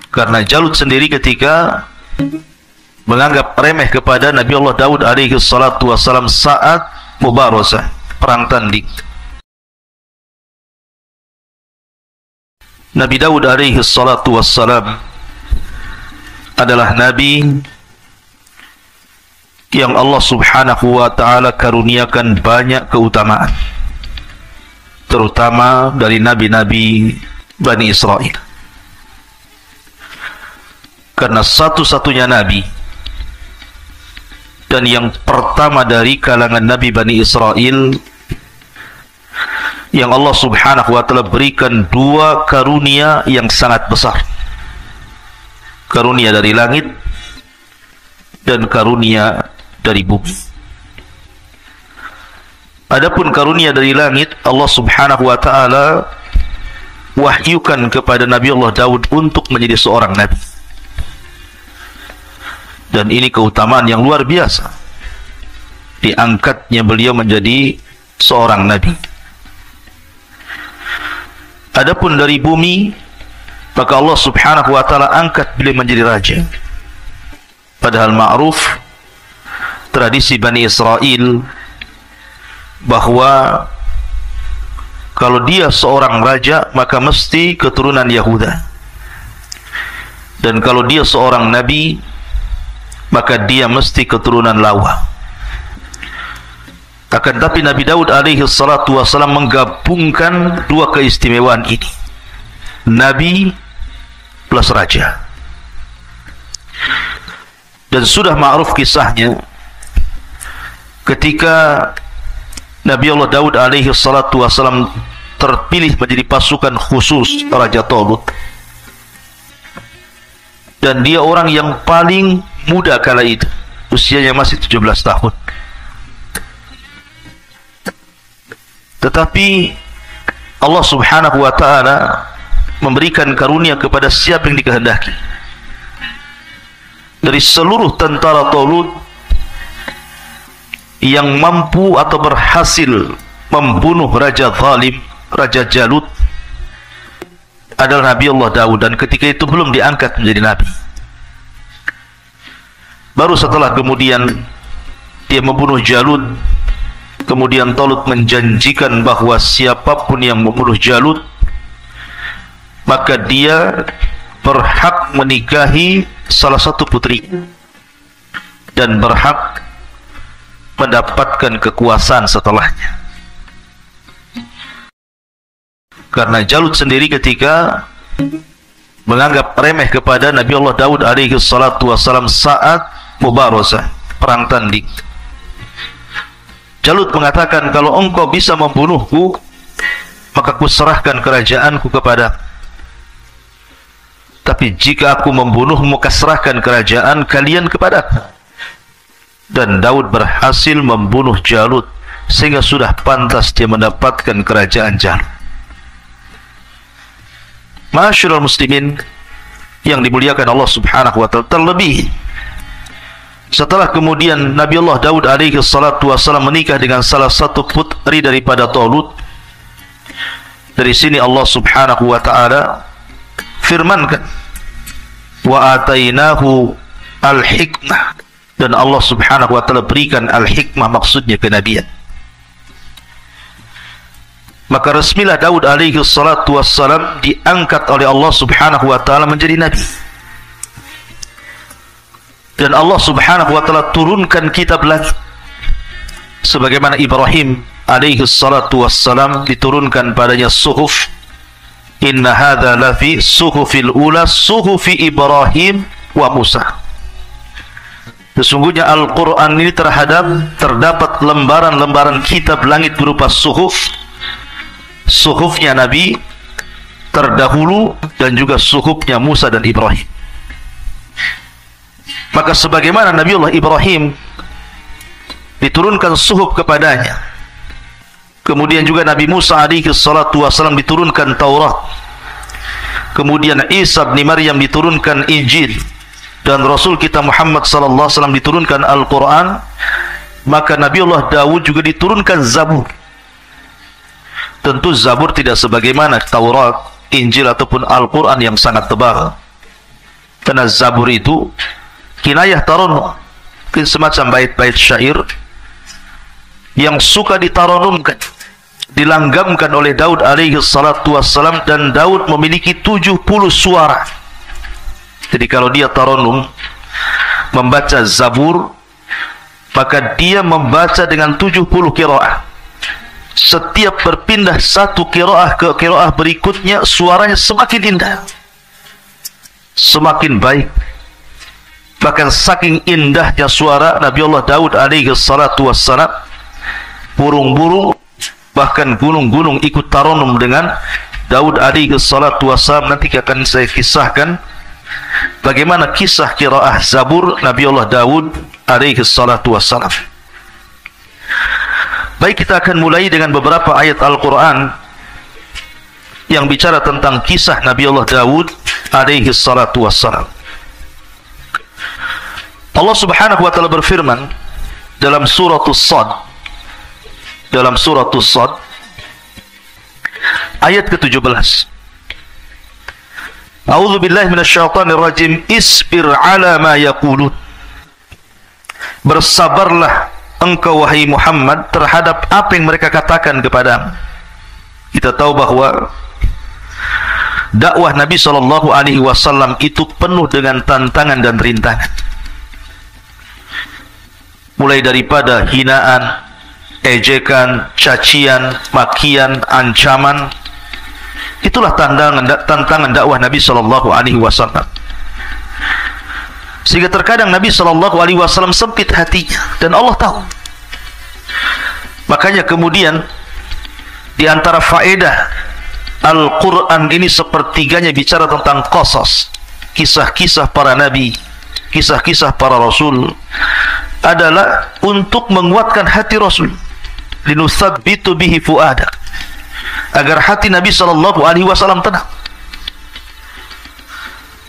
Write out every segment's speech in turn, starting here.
Karena Jalut sendiri ketika menganggap remeh kepada Nabi Allah Daud alaihi salatu wassalam saat mubarasah, perang tanding. Nabi Daud alaihi salatu wassalam adalah nabi yang Allah subhanahu wa ta'ala karuniakan banyak keutamaan, terutama dari nabi-nabi Bani Israel. Karena satu-satunya nabi dan yang pertama dari kalangan nabi Bani Israel yang Allah subhanahu wa ta'ala berikan dua karunia yang sangat besar. Karunia dari langit dan karunia dari bumi. Adapun karunia dari langit, Allah subhanahu wa ta'ala wahyukan kepada Nabi Allah Daud untuk menjadi seorang nabi. Dan ini keutamaan yang luar biasa, diangkatnya beliau menjadi seorang nabi. Adapun dari bumi, maka Allah subhanahu wa ta'ala angkat beliau menjadi raja. Padahal ma'ruf tradisi Bani Israel bahwa kalau dia seorang raja maka mesti keturunan Yahuda, dan kalau dia seorang nabi maka dia mesti keturunan Lawa. Akan tapi Nabi Daud alaihi salatu wassalam menggabungkan dua keistimewaan ini, nabi plus raja. Dan sudah ma'ruf kisahnya ketika Nabi Allah Daud alaihi salatu wassalam terpilih menjadi pasukan khusus Raja Talut, dan dia orang yang paling muda kala itu, usianya masih 17 tahun. Tetapi Allah subhanahu wa ta'ala memberikan karunia kepada siapa yang dikehendaki. Dari seluruh tentara Talut, yang mampu atau berhasil membunuh Raja Zalim, Raja Jalut, adalah Nabi Allah Daud. Dan ketika itu belum diangkat menjadi nabi. Baru setelah kemudian dia membunuh Jalut, kemudian Talut menjanjikan bahwa siapapun yang membunuh Jalut maka dia berhak menikahi salah satu putri dan berhak mendapatkan kekuasaan setelahnya. Karena Jalut sendiri ketika menganggap remeh kepada Nabi Allah Daud alaihi salatu wassalam saat mubarasah, perang tanding, Jalut mengatakan, kalau engkau bisa membunuhku maka ku serahkan kerajaanku kepada. Tapi jika aku membunuhmu, maka serahkan kerajaan kalian kepada. Dan Daud berhasil membunuh Jalut sehingga sudah pantas dia mendapatkan kerajaan Jalut. Ma'asyiral muslimin yang dimuliakan Allah subhanahu wa ta'ala, terlebih setelah kemudian Nabi Allah Daud alaihi salatu wassalam menikah dengan salah satu putri daripada Talut, dari sini Allah subhanahu wa ta'ala firmankan, wa atainahu al-hikmah, dan Allah subhanahu wa ta'ala berikan al-hikmah, maksudnya kenabian. Maka resmilah Daud alaihi salatu wassalam diangkat oleh Allah subhanahu wa ta'ala menjadi nabi. Dan Allah subhanahu wa ta'ala turunkan kitab lagi, sebagaimana Ibrahim alaihi salatu wassalam diturunkan padanya suhuf. Inna hadha lafi suhufil ula suhufi Ibrahim wa Musa. Sesungguhnya Al-Quran ini terdapat lembaran-lembaran kitab langit berupa suhuf, suhufnya Nabi terdahulu dan juga suhufnya Musa dan Ibrahim. Maka sebagaimana Nabi Allah Ibrahim diturunkan suhuf kepadanya, kemudian juga Nabi Musa alaihi salatu wassalam diturunkan Taurat, kemudian Isa bin Maryam diturunkan Injil, dan Rasul kita Muhammad sallallahu alaihi wasallam diturunkan Al-Quran, maka Nabi Allah Daud juga diturunkan Zabur. Tentu Zabur tidak sebagaimana Taurat, Injil ataupun Al-Quran yang sangat tebal. Karena Zabur itu kinayah taranum, mungkin semacam bait-bait syair yang suka ditaranumkan, dilanggamkan oleh Daud alaihi salatu wassalam. Dan Daud memiliki 70 suara. Jadi kalau dia taranum membaca Zabur, maka dia membaca dengan 70 qiraah. Setiap berpindah satu qiraah ke qiraah berikutnya, suaranya semakin indah, semakin baik. Bahkan saking indahnya suara Nabi Allah Daud alaihi salatu wassalam, burung-burung bahkan gunung-gunung ikut taranum dengan Daud alaihi salatu wassalam. Nanti akan saya kisahkan bagaimana kisah qiraah Zabur Nabi Allah Daud alaihi salatu wassalam. Baik, kita akan mulai dengan beberapa ayat Al-Quran yang bicara tentang kisah Nabi Allah Daud alaihi salatu wassalam. Allah subhanahu wa ta'ala berfirman dalam suratul Sad, ayat ke-17. A'udzu billahi minasyaitonir rajim. Isbir ala ma yaqulun. Bersabarlah engkau wahai Muhammad terhadap apa yang mereka katakan kepadamu. Kita tahu bahwa dakwah Nabi SAW itu penuh dengan tantangan dan rintangan. Mulai daripada hinaan, ejekan, cacian, makian, ancaman. Itulah tantangan dakwah Nabi SAW. Sehingga terkadang Nabi SAW sempit hatinya, dan Allah tahu. Makanya kemudian di antara faedah Al-Quran ini sepertiganya bicara tentang qasas, kisah-kisah para nabi, kisah-kisah para rasul, adalah untuk menguatkan hati Rasul, linusabbitu bihi fuadak, agar hati Nabi SAW tenang.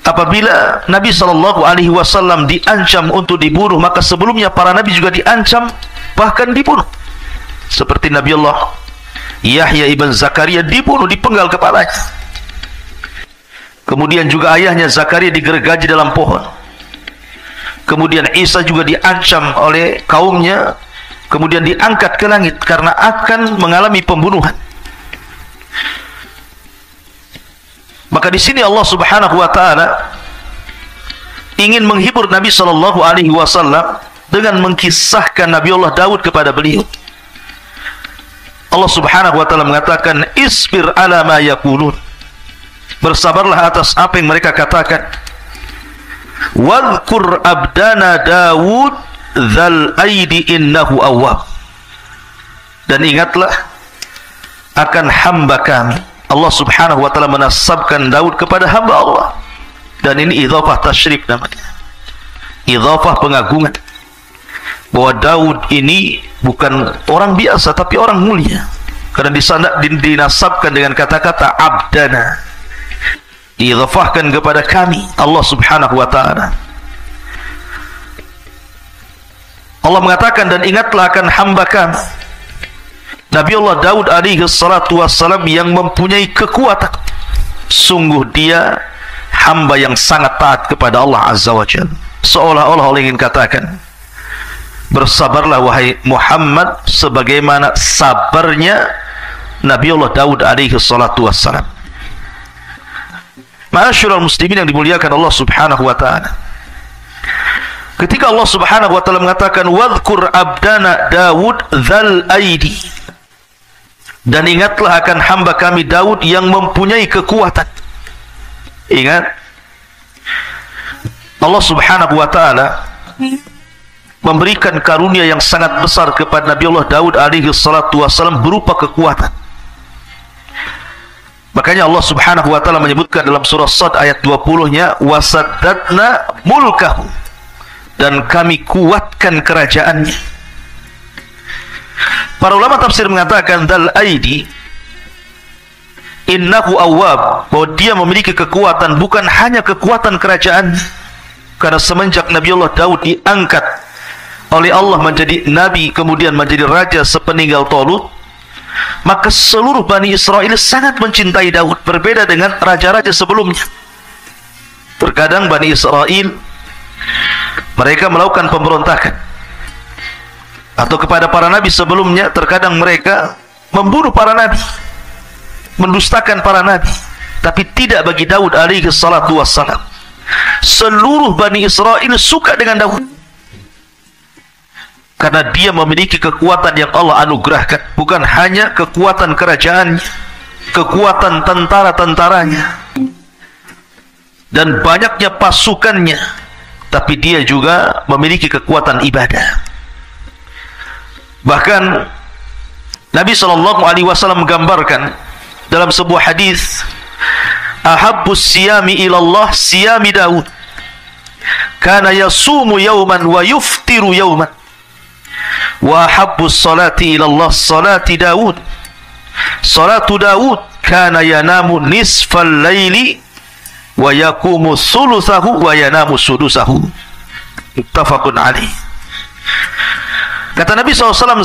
Apabila Nabi SAW diancam untuk dibunuh, maka sebelumnya para nabi juga diancam, bahkan dibunuh. Seperti Nabi Allah Yahya ibn Zakaria dibunuh, dipenggal kepalanya. Kemudian juga ayahnya Zakaria digergaji dalam pohon. Kemudian Isa juga diancam oleh kaumnya, kemudian diangkat ke langit karena akan mengalami pembunuhan. Maka di sini Allah Subhanahu wa taala ingin menghibur Nabi sallallahu alaihi wasallam dengan mengkisahkan Nabi Allah Daud kepada beliau. Allah Subhanahu wa taala mengatakan, "Isbir ala ma yaqulun." Bersabarlah atas apa yang mereka katakan. "Wadhkur abdana Daud dzal aidi innahu awwab." Dan ingatlah akan hamba kami. Allah Subhanahu wa taala menasabkan Daud kepada hamba Allah. Dan ini idhafah tasyrif namanya. Idhafah pengagungan. Bahwa Daud ini bukan orang biasa, tapi orang mulia. Karena dinasabkan dengan kata-kata abdana. Idhafahkan kepada kami, Allah Subhanahu wa taala. Allah mengatakan, dan ingatlah akan hamba kami Nabi Allah Daud alaihi salatu wassalam yang mempunyai kekuatan. Sungguh dia hamba yang sangat taat kepada Allah Azza wa Jalla. Seolah-olah Allah ingin katakan, bersabarlah wahai Muhammad sebagaimana sabarnya Nabi Allah Daud alaihi salatu wassalam. Ma'asyiral muslimin yang dimuliakan Allah Subhanahu wa taala. Ketika Allah Subhanahu wa taala mengatakan, "Wadhkur abdana Daud dzal aidi." Dan ingatlah akan hamba kami Daud yang mempunyai kekuatan. Ingat, Allah Subhanahu wa taala memberikan karunia yang sangat besar kepada Nabi Allah Daud alaihi salatu wassalam berupa kekuatan. Makanya Allah Subhanahu wa taala menyebutkan dalam surah Sad ayat 20-nya, "Wasaddatna mulkahu." Dan kami kuatkan kerajaannya. Para ulama tafsir mengatakan dal aidi innahu awwab, bahwa dia memiliki kekuatan, bukan hanya kekuatan kerajaan. Karena semenjak Nabi Allah Daud diangkat oleh Allah menjadi nabi, kemudian menjadi raja sepeninggal Talut, maka seluruh Bani Israel sangat mencintai Daud, berbeda dengan raja-raja sebelumnya. Terkadang Bani Israel mereka melakukan pemberontakan, atau kepada para nabi sebelumnya. Terkadang mereka membunuh para nabi, mendustakan para nabi. Tapi tidak bagi Daud alaihi salatu wassalam. Seluruh Bani Israel suka dengan Daud, karena dia memiliki kekuatan yang Allah anugerahkan. Bukan hanya kekuatan kerajaannya, kekuatan tentara-tentaranya, dan banyaknya pasukannya, tapi dia juga memiliki kekuatan ibadah. Bahkan Nabi SAW menggambarkan dalam sebuah hadis, ahabbus siyami ilallah siyami Daud, kana yasumu yawman wa yuftiru yawman, wa ahabbus salati ilallah salati Daud, salatu Daud kana yanamu nisfal laili wa yakumu thuluthahu wa yanamu sudusahu. Muttafaqun alaih. Kata Nabi SAW,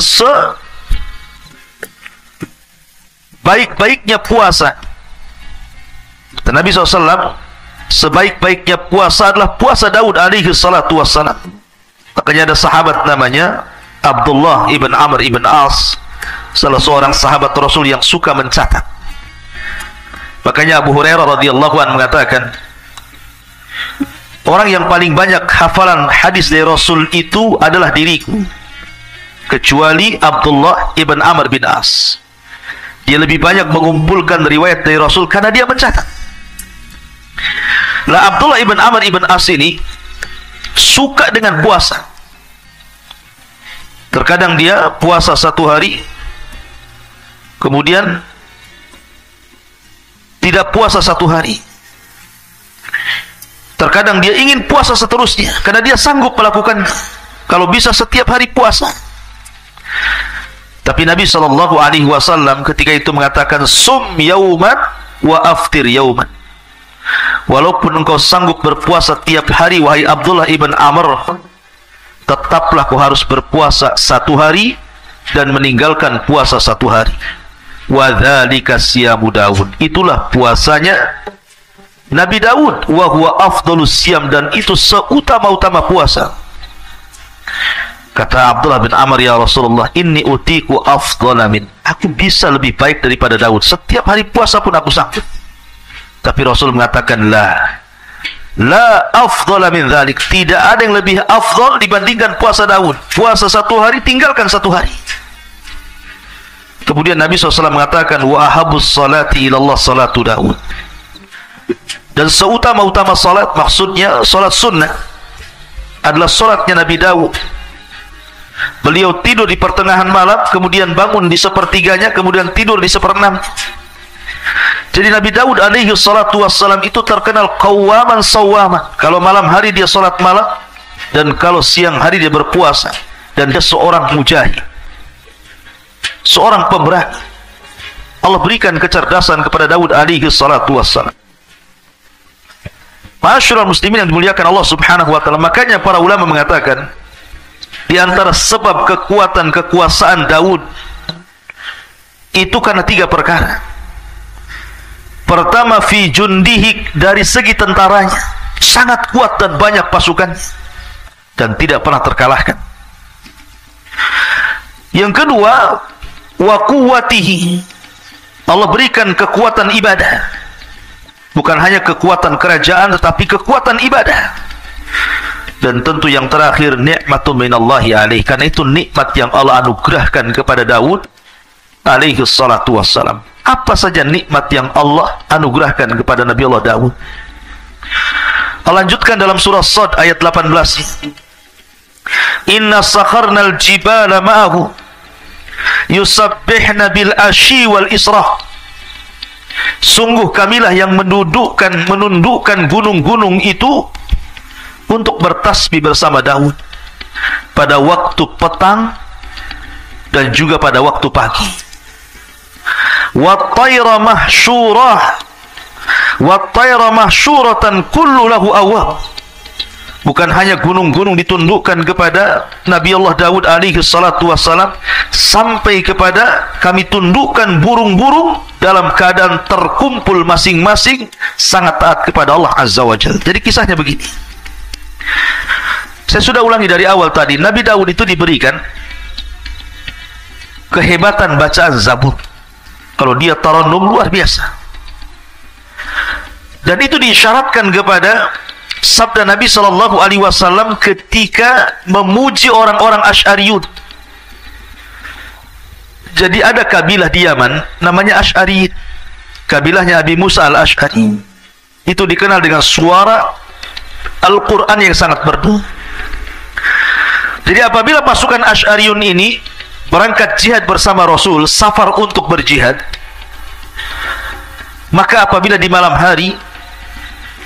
sebaik-baiknya puasa, kata Nabi SAW, sebaik-baiknya puasa adalah puasa Daud alaihi salatu wassalam. Makanya ada sahabat namanya Abdullah ibn Amr ibn As, salah seorang sahabat Rasul yang suka mencatat. Makanya Abu Hurairah radhiyallahu anhu mengatakan, orang yang paling banyak hafalan hadis dari Rasul itu adalah diriku, kecuali Abdullah ibn Amr bin As. Dia lebih banyak mengumpulkan riwayat dari Rasul karena dia mencatat. Lah Abdullah ibn Amr ibn As ini suka dengan puasa. Terkadang dia puasa satu hari, kemudian tidak puasa satu hari. Terkadang dia ingin puasa seterusnya karena dia sanggup melakukan, kalau bisa setiap hari puasa. Tapi Nabi SAW ketika itu mengatakan, sum yauman wa aftir yauman. Walaupun engkau sanggup berpuasa tiap hari, wahai Abdullah ibn Amr, tetaplah kau harus berpuasa satu hari dan meninggalkan puasa satu hari. Wa dzalika siyamu Daud, itulah puasanya Nabi Daud. Wa huwa afdhalus siyam, dan itu seutama-utama puasa. Kata Abdullah bin Amr, ya Rasulullah, inni utiku afdhala min, aku bisa lebih baik daripada Daud, setiap hari puasa pun aku sanggup. Tapi Rasul mengatakan, la afdhala min dzalik, tidak ada yang lebih afdal dibandingkan puasa Daud. Puasa satu hari, tinggalkan satu hari. Kemudian Nabi SAW mengatakan, wa ahabus salati ilallah salatu Daud, dan seutama-utama salat, maksudnya salat sunnah, adalah salatnya Nabi Daud. Beliau tidur di pertengahan malam, kemudian bangun di sepertiganya, kemudian tidur di seperenam. Jadi Nabi Daud alaihi salatu wassalam itu terkenal qawwaman sawwaman. Kalau malam hari dia salat malam, dan kalau siang hari dia berpuasa. Dan dia seorang mujahid, seorang pemberani. Allah berikan kecerdasan kepada Daud alaihi salatu wassalam. Ma'asyiral muslimin yang dimuliakan Allah subhanahu wa ta'ala. Makanya para ulama mengatakan, di antara sebab kekuatan kekuasaan Daud itu karena tiga perkara. Pertama, fi jundihi, dari segi tentaranya sangat kuat dan banyak pasukannya dan tidak pernah terkalahkan. Yang kedua, wa quwwatihi, Allah berikan kekuatan ibadah. Bukan hanya kekuatan kerajaan, tetapi kekuatan ibadah. Dan tentu yang terakhir, nikmatun minallahi alaih, karena itu nikmat yang Allah anugerahkan kepada Daud alaihi salatu wassalam. Apa saja nikmat yang Allah anugerahkan kepada Nabi Allah Daud? Allah lanjutkan dalam surah Sad ayat 18. Inna sakharnal jibala ma'ahu yusabbihna bil ashi wal israh. Sungguh kamilah yang menundukkan gunung-gunung itu untuk bertasbih bersama Daud pada waktu petang dan juga pada waktu pagi. Wat-tayra mahsyurah, wat-tayra mahsyuratan kullu lahu awwab. Bukan hanya gunung-gunung ditundukkan kepada Nabi Allah Daud alaihi salatu wassalam, sampai kepada kami tundukkan burung-burung dalam keadaan terkumpul masing-masing sangat taat kepada Allah Azza wa Jalla. Jadi kisahnya begini. Saya sudah ulangi dari awal tadi, Nabi Daud itu diberikan kehebatan bacaan Zabur. Kalau dia tarannum luar biasa. Dan itu diisyaratkan kepada sabda Nabi sallallahu alaihi wasallam ketika memuji orang-orang Asy'ariyun. Jadi ada kabilah di Yaman namanya Asy'ari. Kabilahnya Abi Musa al-Asy'ari. Itu dikenal dengan suara Al-Qur'an yang sangat merdu. Jadi apabila pasukan Asy'ariyun ini berangkat jihad bersama Rasul, safar untuk berjihad, maka apabila di malam hari,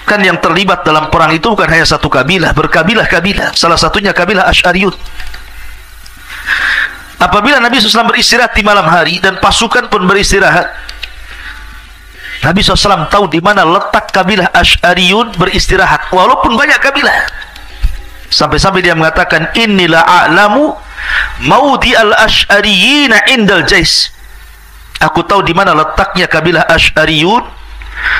kan yang terlibat dalam perang itu bukan hanya satu kabilah, berkabilah-kabilah, salah satunya kabilah Asy'ariyun. Apabila Nabi SAW beristirahat di malam hari dan pasukan pun beristirahat, Nabi SAW tahu di mana letak kabilah Asy'ariyun beristirahat, walaupun banyak kabilah. Sampai-sampai dia mengatakan, inilah a'lamu maudi al-Asy'ariyina indal jais. Aku tahu di mana letaknya kabilah Asy'ariyun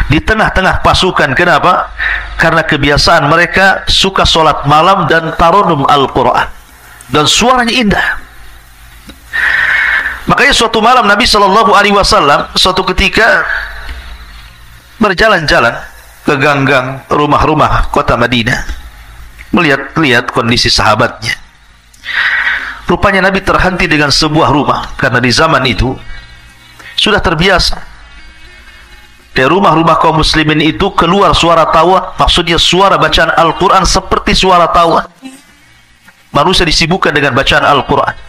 di tengah-tengah pasukan. Kenapa? Karena kebiasaan mereka suka sholat malam dan tarannum Al-Quran, dan suaranya indah. Makanya suatu malam Nabi SAW suatu ketika berjalan-jalan ke ganggang rumah-rumah kota Madinah, melihat kondisi sahabatnya. Rupanya Nabi terhenti dengan sebuah rumah, karena di zaman itu sudah terbiasa dari rumah-rumah kaum muslimin itu keluar suara tawa, maksudnya suara bacaan Al-Quran seperti suara tawa. Manusia disibukkan dengan bacaan Al-Quran.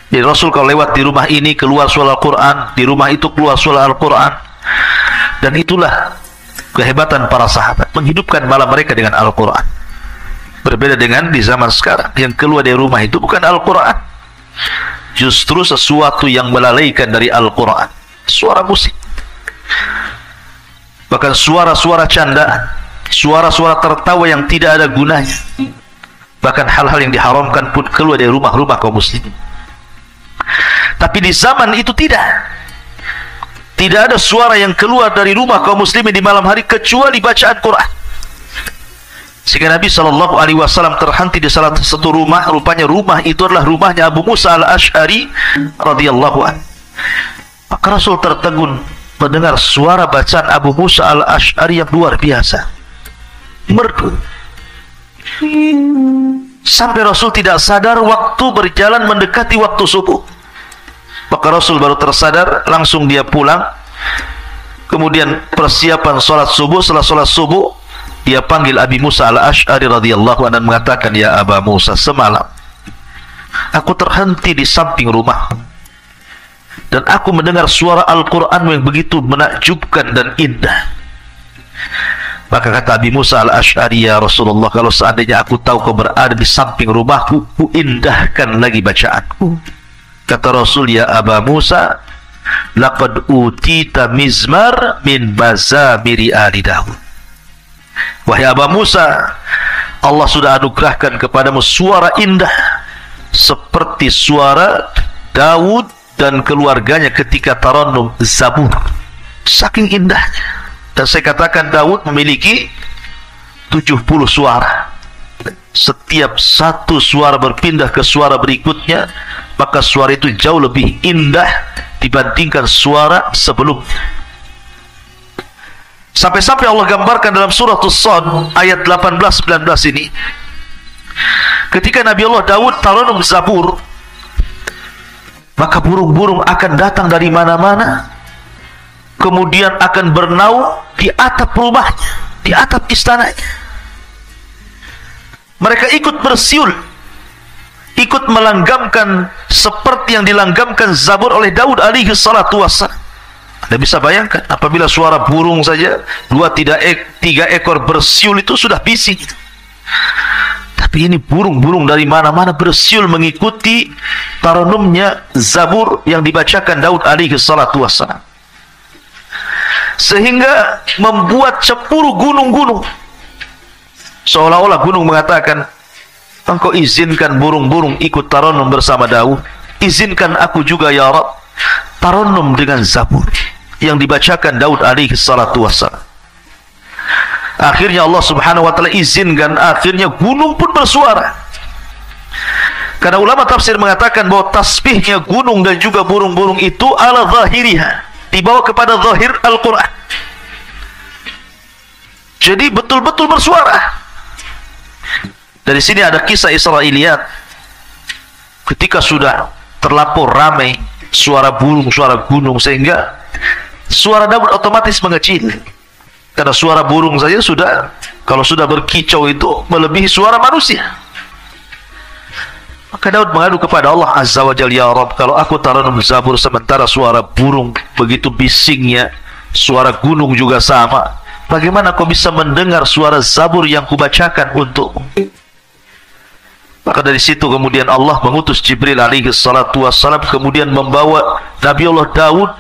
Jadi Rasul kalau lewat di rumah ini keluar suara Al-Quran, di rumah itu keluar suara Al-Quran. Dan itulah kehebatan para sahabat, menghidupkan malam mereka dengan Al-Quran. Berbeda dengan di zaman sekarang, yang keluar dari rumah itu bukan Al-Quran, justru sesuatu yang melalaikan dari Al-Quran, suara musik, bahkan suara-suara candaan, suara-suara tertawa yang tidak ada gunanya, bahkan hal-hal yang diharamkan pun keluar dari rumah-rumah kaum muslimin. Tapi di zaman itu tidak ada suara yang keluar dari rumah kaum muslimin di malam hari kecuali bacaan Quran. Sehingga Nabi SAW terhenti di salah satu rumah. Rupanya rumah itu adalah rumahnya Abu Musa al-Asy'ari radhiyallahu anhu. Maka Rasul tertegun mendengar suara bacaan Abu Musa al-Asy'ari yang luar biasa, merdu. Sampai Rasul tidak sadar waktu berjalan mendekati waktu subuh. Maka Rasul baru tersadar, langsung dia pulang. Kemudian persiapan sholat subuh. Setelah sholat subuh, dia panggil Abi Musa al-Asy'ari radhiyallahu anhu dan mengatakan, ya Aba Musa, semalam aku terhenti di samping rumah dan aku mendengar suara Al-Quran yang begitu menakjubkan dan indah. Maka kata Abi Musa al-Asy'ari, ya Rasulullah, kalau seandainya aku tahu kau berada di samping rumahku, ku indahkan lagi bacaanku. Kata Rasul, ya Aba Musa, laqad utita mizmar min mazamiri ali Daud. Wahai Aba Musa, Allah sudah anugerahkan kepadamu suara indah seperti suara Daud dan keluarganya ketika tarannum Zabur. Saking indahnya. Dan saya katakan Daud memiliki 70 suara. Setiap satu suara berpindah ke suara berikutnya, maka suara itu jauh lebih indah dibandingkan suara sebelumnya. Sampai-sampai Allah gambarkan dalam surah As-Sad ayat 18-19 ini, ketika Nabi Allah Daud tarannum Zabur, maka burung-burung akan datang dari mana-mana, kemudian akan bernaung di atap rumahnya, di atap istananya. Mereka ikut bersiul, ikut melanggamkan seperti yang dilanggamkan Zabur oleh Daud alaihi salatu wassalam. Anda bisa bayangkan, apabila suara burung saja 2-3 ekor bersiul itu sudah bising. Tapi ini burung-burung dari mana-mana bersiul mengikuti tarannumnya Zabur yang dibacakan Daud alaihi salatu wassalam, sehingga membuat 10 gunung-gunung Seolah-olah gunung mengatakan, engkau izinkan burung-burung ikut tarannum bersama Daud, izinkan aku juga ya Rabb tarannum dengan Zabur yang dibacakan Daud alaihi salatu wassalam. Akhirnya Allah subhanahu wa ta'ala izinkan, akhirnya gunung pun bersuara. Karena ulama tafsir mengatakan bahwa tasbihnya gunung dan juga burung-burung itu ala zahiriha, dibawa kepada zahir Al-Quran. Jadi betul-betul bersuara. Dari sini ada kisah Israiliyat. Ketika sudah terlampau ramai suara burung, suara gunung, sehingga suara Daud otomatis mengecil. Karena suara burung saja sudah, kalau sudah berkicau itu melebihi suara manusia. Maka Daud mengadu kepada Allah Azza wa Jalla, ya Rabb, kalau aku tarannum Zabur sementara suara burung begitu bisingnya, suara gunung juga sama, bagaimana kau bisa mendengar suara Zabur yang kubacakan untukmu? Maka dari situ kemudian Allah mengutus Jibril alaihi salatu wassalam, kemudian membawa Nabi Allah Daud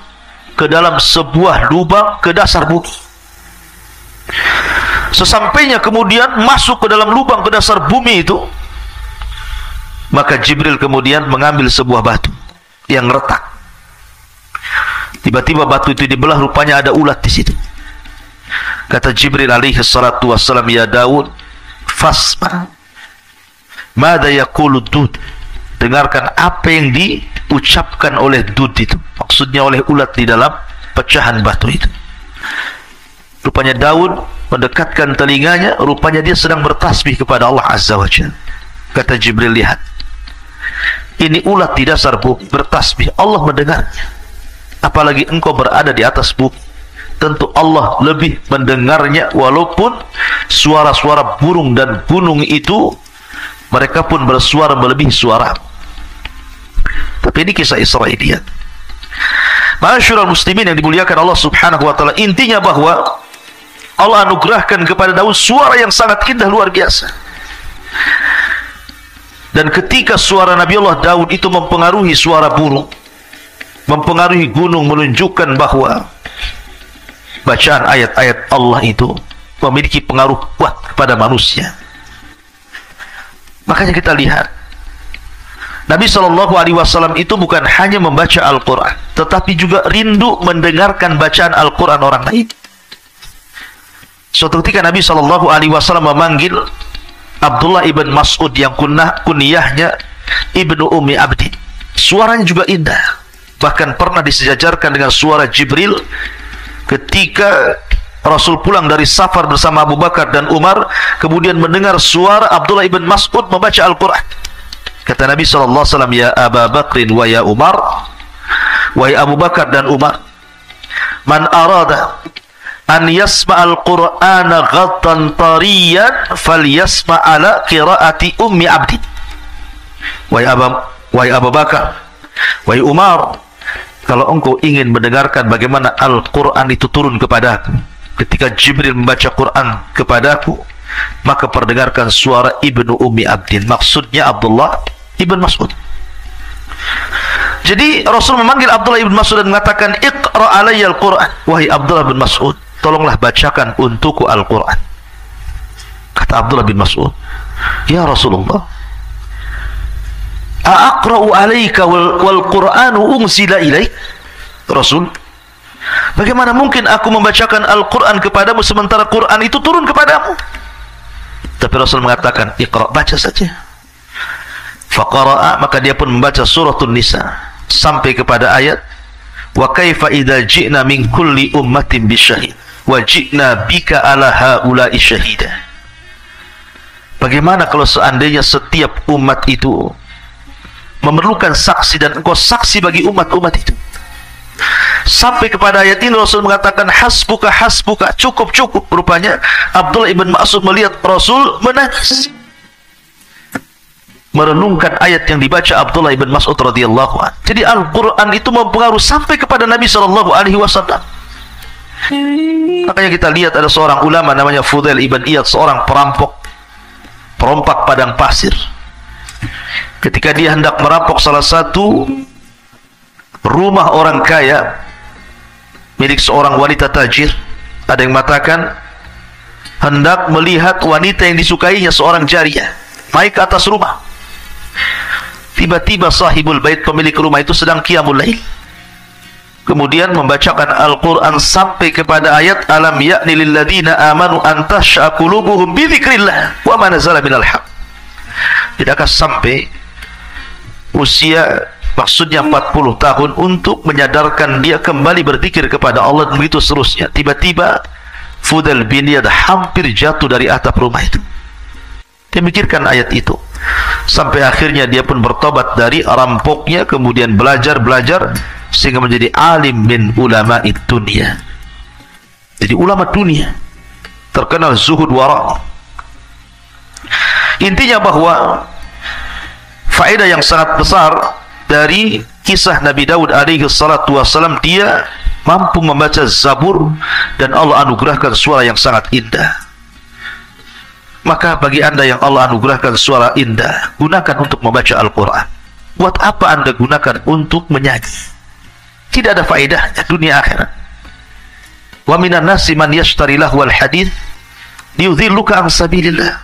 ke dalam sebuah lubang ke dasar bumi. Sesampainya kemudian masuk ke dalam lubang ke dasar bumi itu, maka Jibril kemudian mengambil sebuah batu yang retak. Tiba-tiba batu itu dibelah, rupanya ada ulat di situ. Kata Jibril alaihi salatu wassalam, ya Daud, fasma mada yaqulu dud, dengarkan apa yang diucapkan oleh dud itu, maksudnya oleh ulat di dalam pecahan batu itu. Rupanya Daud mendekatkan telinganya, rupanya dia sedang bertasbih kepada Allah Azza wa Jalla. Kata Jibril, lihat, ini ulat di dasar bumi bertasbih, Allah mendengarnya. Apalagi engkau berada di atas bumi, tentu Allah lebih mendengarnya. Walaupun suara-suara burung dan gunung itu, mereka pun bersuara melebihi suara. Tapi ini kisah Israiliyat. Ma'asyiral muslimin yang dimuliakan Allah subhanahu wa ta'ala, intinya bahwa Allah anugerahkan kepada Daud suara yang sangat indah, luar biasa. Dan ketika suara Nabi Allah Daud itu mempengaruhi suara burung, mempengaruhi gunung, menunjukkan bahwa bacaan ayat-ayat Allah itu memiliki pengaruh kuat kepada manusia. Makanya kita lihat Nabi SAW itu bukan hanya membaca Al-Quran, tetapi juga rindu mendengarkan bacaan Al-Quran orang lain. Suatu ketika Nabi SAW memanggil Abdullah ibn Mas'ud yang kunyahnya Ibnu Ummi Abdi. Suaranya juga indah, bahkan pernah disejajarkan dengan suara Jibril ketika Rasul pulang dari safar bersama Abu Bakar dan Umar, kemudian mendengar suara Abdullah ibn Mas'ud membaca Al-Quran. Kata Nabi SAW, ya Aba Bakrin wa ya Umar, wahai Abu Bakar dan Umar, man arada an yasma'al Qur'ana ghatan tariyan falyasma' ala qiraati Ummi Abdi. Wahai Abu Bakar, wahai Umar, kalau engkau ingin mendengarkan bagaimana Al-Quran itu turun kepadaku, ketika Jibril membaca Quran kepadaku, maka perdengarkan suara Ibnu Ummi Abdin, maksudnya Abdullah ibn Mas'ud. Jadi Rasul memanggil Abdullah ibn Mas'ud dan mengatakan, Iqra alayya Al-Quran, wahai Abdullah bin Mas'ud, tolonglah bacakan untukku Al-Quran. Kata Abdullah bin Mas'ud, ya Rasulullah, a'aqra'u alayka wal Qur'anu unzila ilaik. Rasul, bagaimana mungkin aku membacakan Al-Quran kepadamu sementara Quran itu turun kepadamu? Tapi Rasul mengatakan, Iqra, baca saja. Faqara'a, maka dia pun membaca suratul Nisa sampai kepada ayat, wa kaifa idza ji'na min kulli ummatin bisyahid wa ji'na bika ala haula'i syahida. Bagaimana kalau seandainya setiap umat itu memerlukan saksi dan engkau saksi bagi umat-umat itu? Sampai kepada ayat ini Rasul mengatakan, hasbuka hasbuka, cukup cukup. Rupanya Abdullah ibn Mas'ud melihat Rasul menangis, merenungkan ayat yang dibaca Abdullah ibn Mas'ud radhiyallahu anhu. Jadi Al-Quran itu mempengaruhi sampai kepada Nabi SAW. Makanya kita lihat ada seorang ulama namanya Fudail ibn Iyad, seorang perompak padang pasir. Ketika dia hendak merampok salah satu rumah orang kaya milik seorang wanita tajir, ada yang mengatakan, hendak melihat wanita yang disukainya, seorang jariyah, naik ke atas rumah. Tiba-tiba sahibul bait, pemilik rumah itu, sedang qiyamul lail, kemudian membacakan Al-Quran sampai kepada ayat alam ya'ni lilladzina amanu an tash'a qulubuhum bi dzikrillah wa ma nazala minal haq. Tidakkah sampai usia, maksudnya 40 tahun, untuk menyadarkan dia kembali berzikir kepada Allah, begitu seterusnya. Tiba-tiba Fudail bin Iyad hampir jatuh dari atap rumah itu. Dia mikirkan ayat itu sampai akhirnya dia pun bertobat dari rampoknya, kemudian belajar sehingga menjadi alim min ulama dunia. Jadi ulama dunia, terkenal zuhud wara. Intinya bahwa faedah yang sangat besar dari kisah Nabi Daud alaihi salatu wassalam, dia mampu membaca Zabur dan Allah anugerahkan suara yang sangat indah. Maka bagi anda yang Allah anugerahkan suara indah, gunakan untuk membaca Al-Quran. Buat apa anda gunakan untuk menyanyi? Tidak ada faedahnya dunia akhirat. Wa minan nasi man yashtari lahwal hadits liyudhilluka an sabilillah.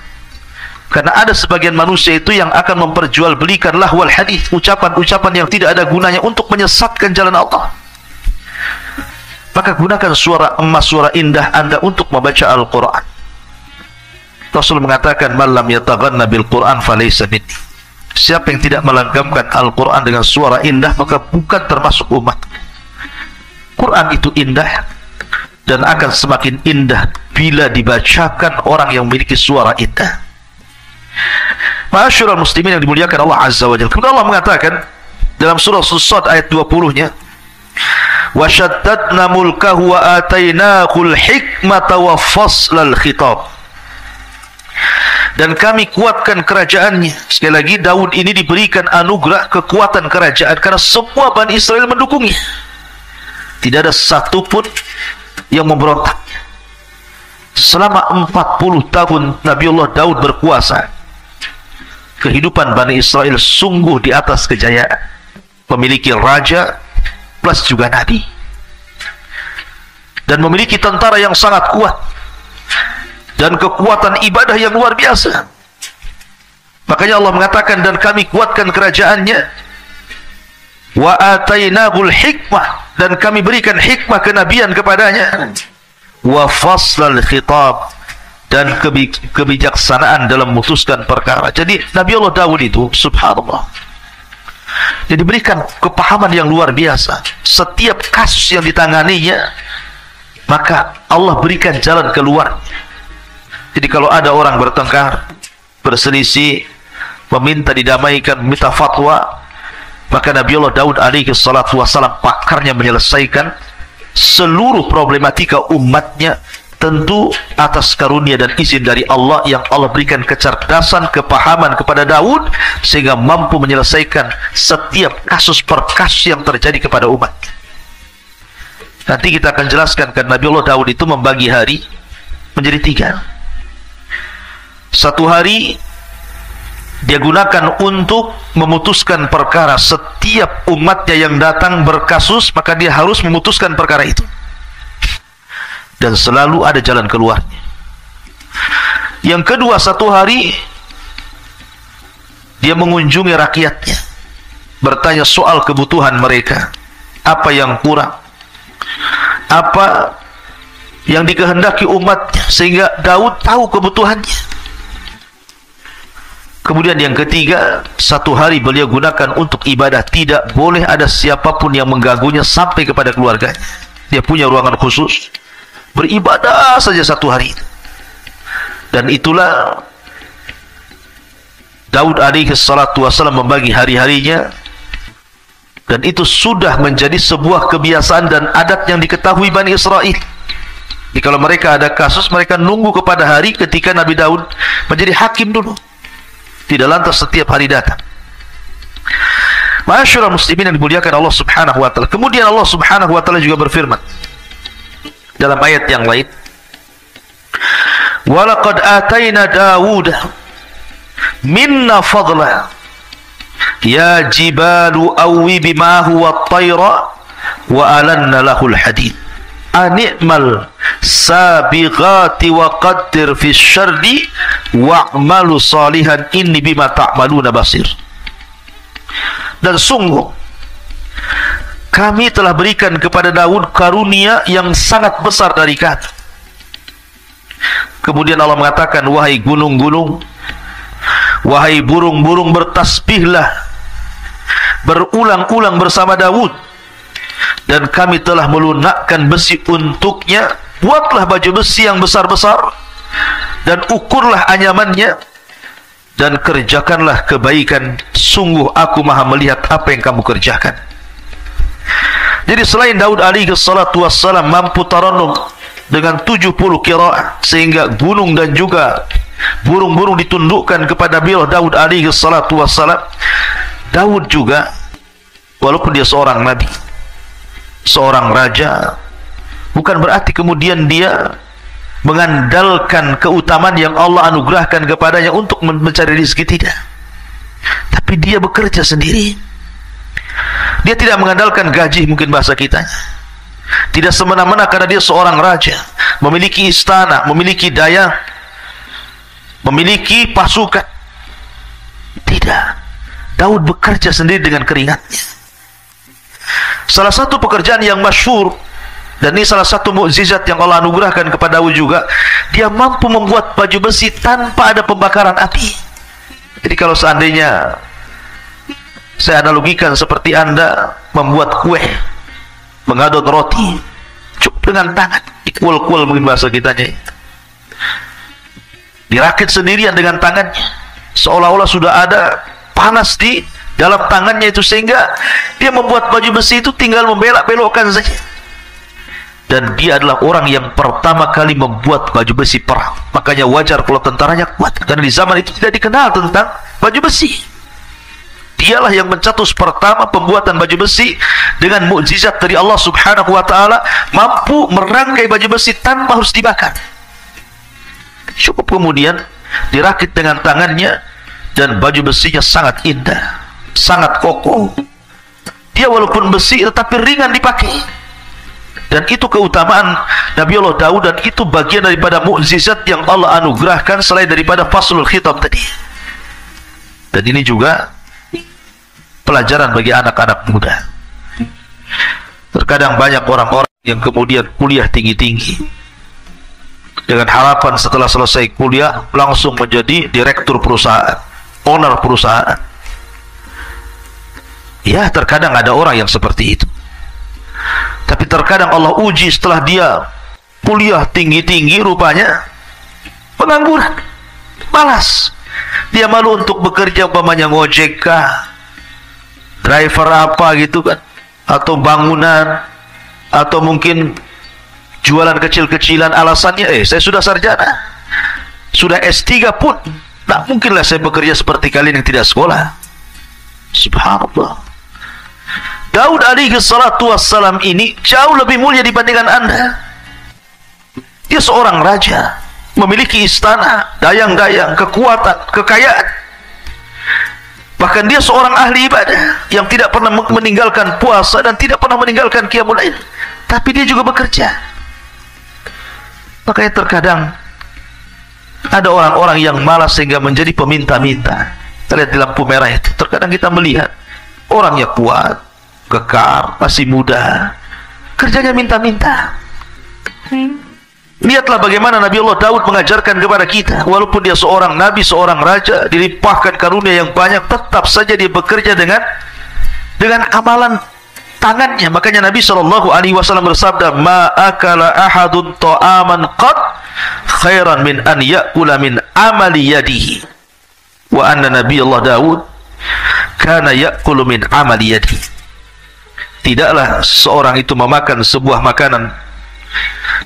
Karena ada sebagian manusia itu yang akan memperjualbelikan lahwal hadits, ucapan-ucapan yang tidak ada gunanya, untuk menyesatkan jalan Allah. Maka gunakan suara emas, suara indah anda untuk membaca Al-Quran. Rasul mengatakan, man lam yataghanna bil Quran falaysa minni. Siapa yang tidak melengkapkan Al-Quran dengan suara indah, maka bukan termasuk umat. Quran itu indah, dan akan semakin indah bila dibacakan orang yang memiliki suara indah. Ma'asyiral muslimin yang dimuliakan Allah Azza wa Jalla. Kemudian Allah mengatakan dalam surah As-Sadd ayat 20-nya, wa shaddadna mulkahu wa atainahul hikmata wa faslal khitab. Dan kami kuatkan kerajaannya. Sekali lagi, Daud ini diberikan anugerah kekuatan kerajaan karena semua Bani Israel mendukungnya. Tidak ada satupun yang memberontak. Selama 40 tahun Nabiullah Daud berkuasa, kehidupan Bani Israel sungguh di atas kejayaan. Memiliki raja plus juga nabi, dan memiliki tentara yang sangat kuat, dan kekuatan ibadah yang luar biasa. Makanya Allah mengatakan, dan kami kuatkan kerajaannya, wa atainahul hikmah, dan kami berikan hikmah kenabian kepadanya, wa faslal khitab, dan kebijaksanaan dalam memutuskan perkara. Jadi Nabi Allah Daud itu, subhanallah, dia diberikan kepahaman yang luar biasa. Setiap kasus yang ditanganinya, maka Allah berikan jalan keluar. Jadi kalau ada orang bertengkar, berselisih, meminta didamaikan, meminta fatwa, maka Nabi Allah Daud alaihi salatu wassalam pakarnya menyelesaikan seluruh problematika umatnya, tentu atas karunia dan izin dari Allah, yang Allah berikan kecerdasan, kepahaman kepada Daud sehingga mampu menyelesaikan setiap kasus per kasus yang terjadi kepada umat. Nanti kita akan jelaskan, kan Nabi Allah Daud itu membagi hari menjadi 3. Satu hari dia gunakan untuk memutuskan perkara. Setiap umatnya yang datang berkasus, maka dia harus memutuskan perkara itu, dan selalu ada jalan keluarnya. Yang kedua, satu hari dia mengunjungi rakyatnya, bertanya soal kebutuhan mereka, apa yang kurang, apa yang dikehendaki umatnya, sehingga Daud tahu kebutuhannya. Kemudian yang ketiga, satu hari beliau gunakan untuk ibadah. Tidak boleh ada siapapun yang mengganggunya sampai kepada keluarganya. Dia punya ruangan khusus, beribadah saja satu hari. Dan itulah Daud alaihi salatu wassalam membagi hari-harinya. Dan itu sudah menjadi sebuah kebiasaan dan adat yang diketahui Bani Israel. Jadi kalau mereka ada kasus, mereka nunggu kepada hari ketika Nabi Daud menjadi hakim dulu. Tidak lantas setiap hari datang. Ma'asyiral muslimin yang dimuliakan Allah Subhanahu wa taala. Kemudian Allah Subhanahu wa taala juga berfirman dalam ayat yang lain, "Wa laqad ataina Daud minna fadla ya jibalu awwibi ma huwa at-tayra wa alanna lahul hadid." Ani'mal sabighati wa qaddir fi syarri wa'malu salihan inni bima ta'maluna basir. Dan sungguh kami telah berikan kepada Daud karunia yang sangat besar dari kami. Kemudian Allah mengatakan, wahai gunung-gunung, wahai burung-burung, bertasbihlah berulang-ulang bersama Daud, dan kami telah melunakkan besi untuknya. Buatlah baju besi yang besar-besar dan ukurlah anyamannya, dan kerjakanlah kebaikan. Sungguh aku maha melihat apa yang kamu kerjakan. Jadi selain Daud alaihi salatu wassalam mampu tarannum dengan 70 qiraah, sehingga gunung dan juga burung-burung ditundukkan kepada beliau Daud alaihi salatu wassalam, Daud juga, walaupun dia seorang nabi, seorang raja, bukan berarti kemudian dia mengandalkan keutamaan yang Allah anugerahkan kepadanya untuk mencari rezeki, tidak. Tapi dia bekerja sendiri. Dia tidak mengandalkan gaji, mungkin bahasa kitanya. Tidak semena-mena karena dia seorang raja, memiliki istana, memiliki daya, memiliki pasukan. Tidak. Daud bekerja sendiri dengan keringatnya. Salah satu pekerjaan yang masyhur, dan ini salah satu mukjizat yang Allah anugerahkan kepada Daud juga, dia mampu membuat baju besi tanpa ada pembakaran api. Jadi kalau seandainya saya analogikan seperti Anda membuat kue, mengadon roti, cukup dengan tangan, dikuel-kuel mungkin bahasa kitanya, dirakit sendirian dengan tangannya, seolah-olah sudah ada panas di dalam tangannya itu, sehingga dia membuat baju besi itu tinggal membelok-belokkan saja. Dan dia adalah orang yang pertama kali membuat baju besi perang. Makanya wajar kalau tentaranya kuat, karena di zaman itu tidak dikenal tentang baju besi. Dialah yang mencetus pertama pembuatan baju besi dengan mukjizat dari Allah subhanahu wa ta'ala, mampu merangkai baju besi tanpa harus dibakar. Cukup kemudian dirakit dengan tangannya, dan baju besinya sangat indah, sangat kokoh. Dia walaupun besi tetapi ringan dipakai. Dan itu keutamaan Nabi Allah Daud, dan itu bagian daripada mukjizat yang Allah anugerahkan selain daripada faslul khitab tadi. Dan ini juga pelajaran bagi anak-anak muda. Terkadang banyak orang-orang yang kemudian kuliah tinggi-tinggi dengan harapan setelah selesai kuliah langsung menjadi direktur perusahaan, owner perusahaan. Ya, terkadang ada orang yang seperti itu. Tapi terkadang Allah uji setelah dia kuliah tinggi-tinggi, rupanya pengangguran, malas. Dia malu untuk bekerja, umpamanya ngojek kah, driver apa gitu kan, atau bangunan, atau mungkin jualan kecil-kecilan. Alasannya, saya sudah sarjana, sudah S3 pun, tak mungkinlah saya bekerja seperti kalian yang tidak sekolah. Subhanallah. Daud alaihi salatu wassalam ini jauh lebih mulia dibandingkan Anda. Dia seorang raja, memiliki istana, dayang-dayang, kekuatan, kekayaan. Bahkan dia seorang ahli ibadah yang tidak pernah meninggalkan puasa dan tidak pernah meninggalkan qiyamul lail. Tapi dia juga bekerja. Makanya terkadang ada orang-orang yang malas sehingga menjadi peminta-minta. Kita lihat di lampu merah itu, terkadang kita melihat orangnya kuat, kekar, masih muda, kerjanya minta-minta. Lihatlah bagaimana Nabi Allah Daud mengajarkan kepada kita, walaupun dia seorang nabi, seorang raja, dilimpahkan karunia yang banyak, tetap saja dia bekerja dengan amalan tangannya. Makanya Nabi SAW bersabda, ma akala ahadun ta'aman qad khairan min an ya'kula min amali yadihi, wa anna Nabi Allah Daud kana ya'kulu min amali yadihi. Tidaklah seorang itu memakan sebuah makanan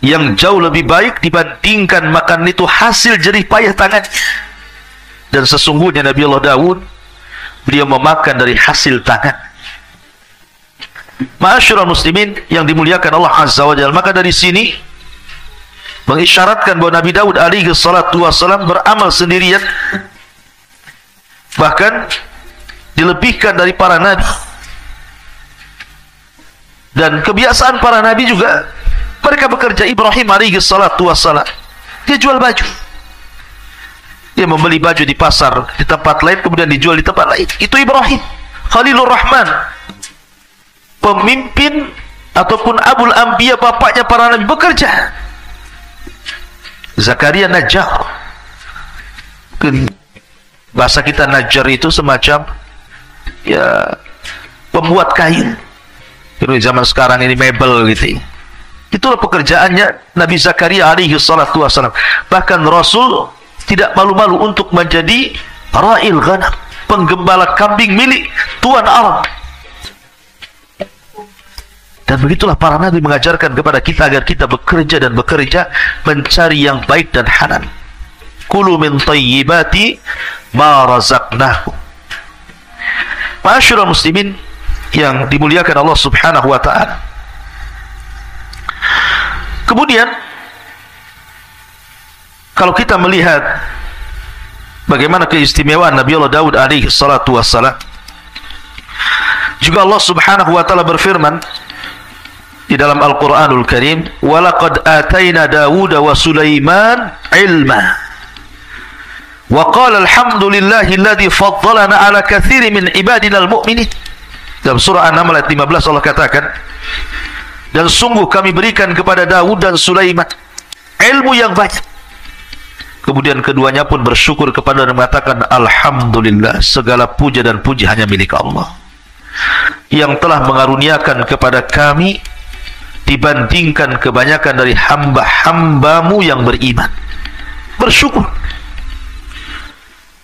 yang jauh lebih baik dibandingkan makanan itu hasil jerih payah tangannya. Dan sesungguhnya Nabi Allah Daud, beliau memakan dari hasil tangan. Ma'asyiral muslimin yang dimuliakan Allah Azza wa Jalla, maka dari sini mengisyaratkan bahwa Nabi Daud alaihi salatu wassalam beramal sendirian, bahkan dilebihkan dari para nabi. Dan kebiasaan para nabi juga Mereka bekerja. Ibrahim alaihi salatu wassalam, dia jual baju. Dia membeli baju di pasar di tempat lain, kemudian dijual di tempat lain. Itu Ibrahim Khalilur Rahman, pemimpin ataupun Abul Anbiya, bapaknya para nabi, bekerja. Zakaria Najjar. Bahasa kita Najjar itu semacam ya pembuat kain. Di zaman sekarang ini mebel gitu. Itulah pekerjaannya Nabi Zakaria alaihi salatu wassalam. Bahkan Rasul tidak malu-malu untuk menjadi ra'il ghanam, penggembala kambing milik tuan Arab. Dan begitulah para nabi mengajarkan kepada kita agar kita bekerja dan bekerja mencari yang baik dan halal. Kulu min thayyibati ma razaqnakum. Ma'asyiral muslimin yang dimuliakan Allah Subhanahu wa taala. Kemudian kalau kita melihat bagaimana keistimewaan Nabi Allah Daud alaihi salatu wassalam, juga Allah Subhanahu wa taala berfirman di dalam Al-Quranul Karim, وَلَقَدْ آتَيْنَا دَاوُودَ وَسُلَيْمَانَ عِلْمًا وَقَالَ الْحَمْدُ لِلَّهِ الَّذِي فَضَّلَنَا عَلَى كَثِيرٍ مِنْ عِبَادِنَا الْمُؤْمِنِينَ. Dalam surah An-Naml ayat 15 Allah katakan, dan sungguh kami berikan kepada Daud dan Sulaiman ilmu yang banyak. Kemudian keduanya pun bersyukur kepada dan mengatakan, Alhamdulillah, segala puja dan puji hanya milik Allah yang telah mengaruniakan kepada kami dibandingkan kebanyakan dari hamba-hambamu yang beriman. Bersyukur.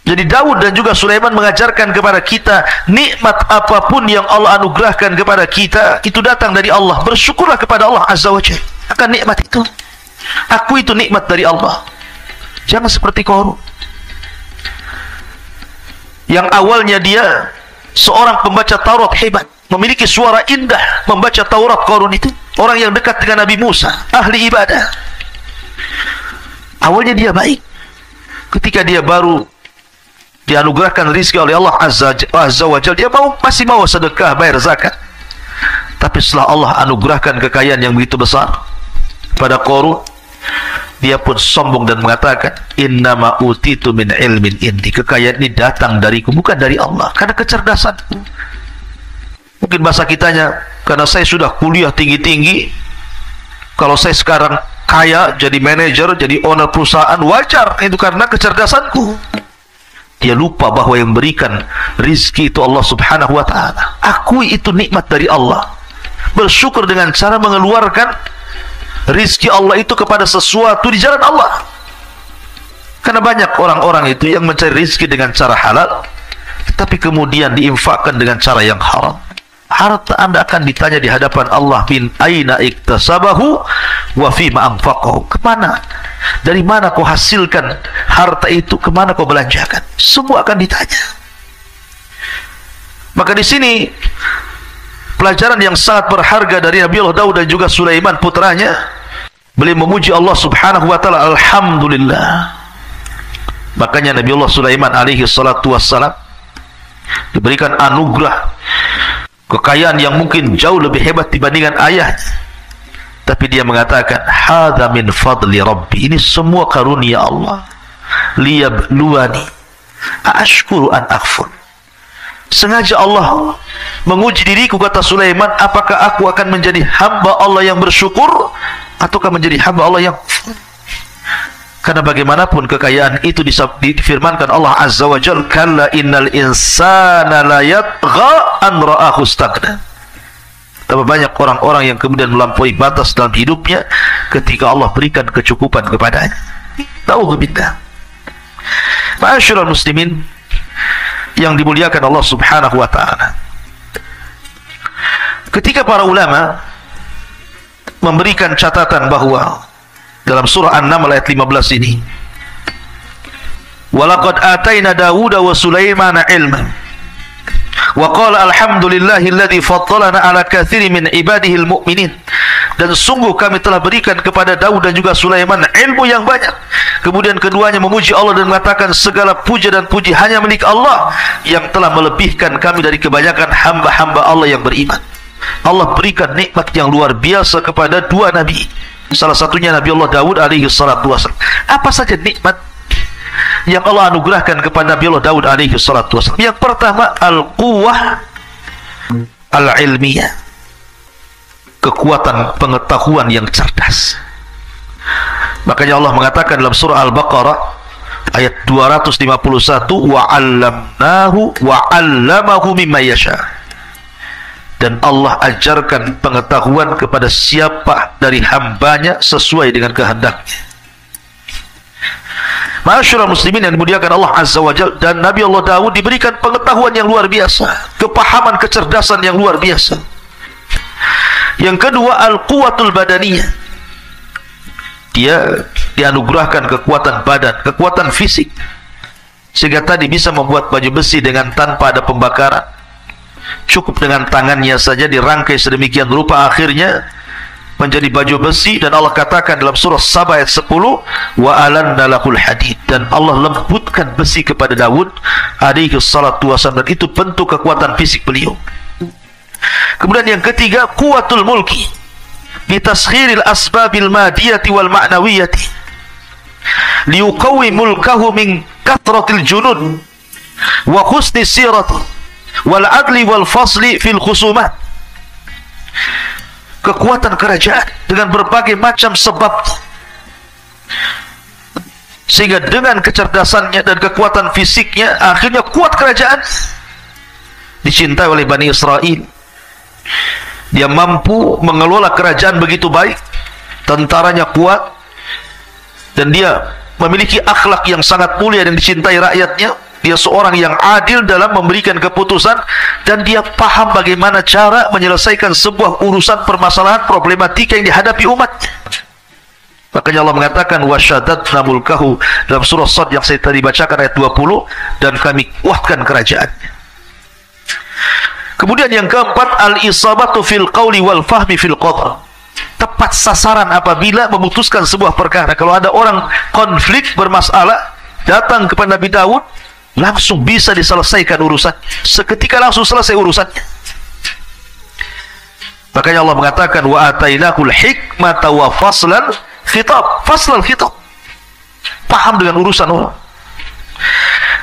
Jadi Daud dan juga Sulaiman mengajarkan kepada kita, nikmat apapun yang Allah anugerahkan kepada kita, itu datang dari Allah. Bersyukurlah kepada Allah Azza wa Jalla akan nikmat itu. Aku itu nikmat dari Allah. Jangan seperti Qarun, yang awalnya dia seorang pembaca Taurat hebat, memiliki suara indah membaca Taurat. Qarun itu orang yang dekat dengan Nabi Musa, ahli ibadah. Awalnya dia baik. Ketika dia baru dianugerahkan rizki oleh Allah Azza wa Jalla, dia masih mau sedekah, bayar zakat. Tapi setelah Allah anugerahkan kekayaan yang begitu besar pada Qarun, dia pun sombong dan mengatakan, innama utitu min ilmin indi. Kekayaan ini datang dariku, bukan dari Allah, karena kecerdasanku. Mungkin bahasa kitanya, karena saya sudah kuliah tinggi-tinggi, kalau saya sekarang kaya, jadi manajer, jadi owner perusahaan, wajar, itu karena kecerdasanku. Dia lupa bahwa yang berikan rizki itu Allah Subhanahu wa ta'ala. Akui itu nikmat dari Allah. Bersyukur dengan cara mengeluarkan rizki Allah itu kepada sesuatu di jalan Allah. Karena banyak orang-orang itu yang mencari rizki dengan cara halal, tetapi kemudian diinfakkan dengan cara yang haram. Harta Anda akan ditanya di hadapan Allah, min aina iktasabahu wa fima anfaqahu. Kemana? Dari mana kau hasilkan harta itu? Kemana kau belanjakan? Semua akan ditanya. Maka di sini pelajaran yang sangat berharga dari Nabi Allah Daud dan juga Sulaiman putranya. Beliau memuji Allah Subhanahu wa taala, alhamdulillah. Makanya Nabi Allah Sulaiman alaihi salatu wassalam diberikan anugerah kekayaan yang mungkin jauh lebih hebat dibandingkan ayahnya. Tapi dia mengatakan, hadza min fadli rabbi. Ini semua karunia Allah. Liyabluwani aashkuru an akfur. Sengaja Allah menguji diriku, kata Sulaiman, apakah aku akan menjadi hamba Allah yang bersyukur ataukah menjadi hamba Allah yang kufur. Karena bagaimanapun kekayaan itu difirmankan Allah Azza wa Jalla, kalla innal insana la yatgha an ra'ahu istaghna. Betapa banyak orang-orang yang kemudian melampaui batas dalam hidupnya ketika Allah berikan kecukupan kepadanya. Nauzubillah. Ma'asyiral muslimin yang dimuliakan Allah Subhanahu wa ta'ala, ketika para ulama memberikan catatan bahwa dalam surah An-Naml ayat 15 ini, walaqad ataina Dawuda wa Sulaimana ilman wa qala alhamdulillahilladzi faddalana ala katsirin min ibadihi almu'minin. Dan sungguh kami telah berikan kepada Daud dan juga Sulaiman ilmu yang banyak. Kemudian keduanya memuji Allah dan mengatakan, segala puja dan puji hanya milik Allah yang telah melebihkan kami dari kebanyakan hamba-hamba Allah yang beriman. Allah berikan nikmat yang luar biasa kepada dua nabi. Salah satunya Nabi Allah Daud alaihi salatu wasallam. Apa saja nikmat yang Allah anugerahkan kepada Nabi Allah Daud alaihi salatu wasallam? Yang pertama, al-quwwah al-ilmiyah, kekuatan pengetahuan yang cerdas. Makanya Allah mengatakan dalam surah Al-Baqarah ayat 251, wa 'allamnahu wa 'allamahu mimma yasha. Dan Allah ajarkan pengetahuan kepada siapa dari hambanya sesuai dengan kehendaknya. Ma'asyiral muslimin yang dimuliakan Allah Azza wa Jalla, dan Nabi Allah Daud diberikan pengetahuan yang luar biasa, kepahaman, kecerdasan yang luar biasa. Yang kedua, al-quwwatul badaniyah. Dia dianugerahkan kekuatan badan, kekuatan fisik, sehingga tadi bisa membuat baju besi dengan tanpa ada pembakaran. Cukup dengan tangannya saja dirangkai sedemikian rupa, akhirnya menjadi baju besi. Dan Allah katakan dalam surah Saba ayat 10, wa alanna lahul hadid, dan Allah lembutkan besi kepada Daud alaihi salatu wasallam, dan itu bentuk kekuatan fisik beliau. Kemudian yang ketiga, quwwatul mulki bi taskhiril asbabil madiyati wal ma'nawiyati liuqawwi mulkahu min kathratil junud wa husni sirati wal adli wal fasli fil khusumat. Kekuatan kerajaan dengan berbagai macam sebab, sehingga dengan kecerdasannya dan kekuatan fisiknya akhirnya kuat kerajaan, dicintai oleh Bani Israel. Dia mampu mengelola kerajaan begitu baik, tentaranya kuat, dan dia memiliki akhlak yang sangat mulia dan dicintai rakyatnya. Dia seorang yang adil dalam memberikan keputusan, dan dia paham bagaimana cara menyelesaikan sebuah urusan, permasalahan, problematika yang dihadapi umat. Makanya Allah mengatakan wasyadatna mulkahu dalam surah Sad yang saya tadi bacakan ayat 20, dan kami kuatkan kerajaannya. Kemudian yang keempat, al-isabatu fil qawli wal fahmi fil qadar. Tepat sasaran apabila memutuskan sebuah perkara. Kalau ada orang konflik, bermasalah, datang kepada Nabi Daud, langsung bisa diselesaikan urusan, seketika langsung selesai urusannya. Makanya Allah mengatakan wa atainahul hikmata wa faslal khitab. Faslal khitab, paham dengan urusan orang.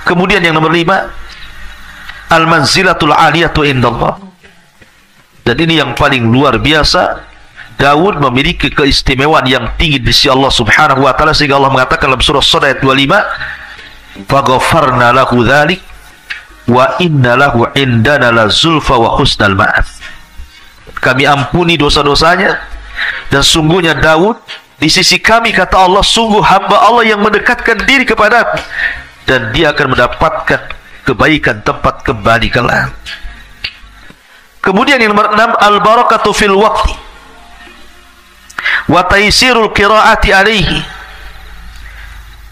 Kemudian yang nomor 5, al manzilatul aliyatu indallah. Dan ini yang paling luar biasa, Daud memiliki keistimewaan yang tinggi di sisi Allah Subhanahu wa taala, sehingga Allah mengatakan dalam surah Sad ayat 25, faghafarna lahu dzalik wa inna lahu indana la zulfa wa husnal ma'af. Kami ampuni dosa-dosanya, dan sungguhnya Daud di sisi kami, kata Allah, sungguh hamba Allah yang mendekatkan diri kepada-Mu, dan dia akan mendapatkan kebaikan tempat kembali kelak. Kemudian yang nomor 6, al-barakatu fil waqti wa taysirul qiraati alaihi.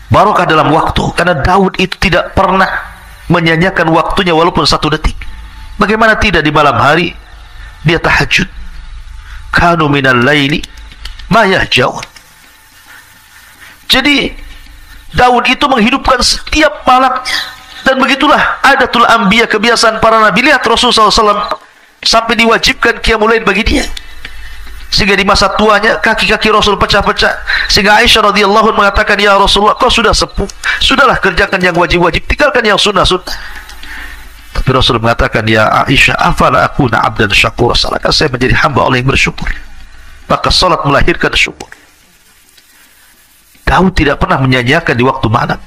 Barokah dalam waktu, karena Daud itu tidak pernah menyanyiakan waktunya walaupun 1 detik. Bagaimana tidak di malam hari dia tahajud. Kanu minal laili ma yahjaun. Jadi Daud itu menghidupkan setiap malamnya, dan begitulah adatul anbiya, kebiasaan para nabi. Lihat Rasulullah SAW sampai diwajibkan qiyamul lail bagi dia, sehingga di masa tuanya kaki-kaki Rasul pecah-pecah, sehingga Aisyah radhiyallahu anha mengatakan, ya Rasulullah, kau sudah sepuh, sudahlah kerjakan yang wajib-wajib, tinggalkan yang sunnah-sunnah. Tapi Rasul mengatakan, ya Aisyah, afala akuna abdan syakur, salahkah saya menjadi hamba Allah yang bersyukur? Maka salat melahirkan syukur. Daud tidak pernah menyanyiakan di waktu malam,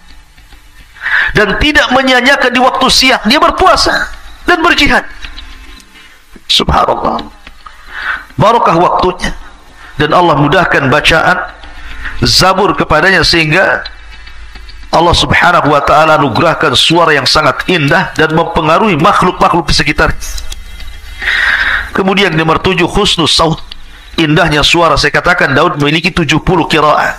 dan tidak menyanyiakan di waktu siang. Dia berpuasa dan berjihad. Subhanallah, barokah waktunya, dan Allah mudahkan bacaan Zabur kepadanya, sehingga Allah Subhanahu wa ta'ala anugerahkan suara yang sangat indah dan mempengaruhi makhluk-makhluk di sekitarnya. Kemudian nomor 7, husnus saut, indahnya suara. Saya katakan Daud memiliki 70 qiraah.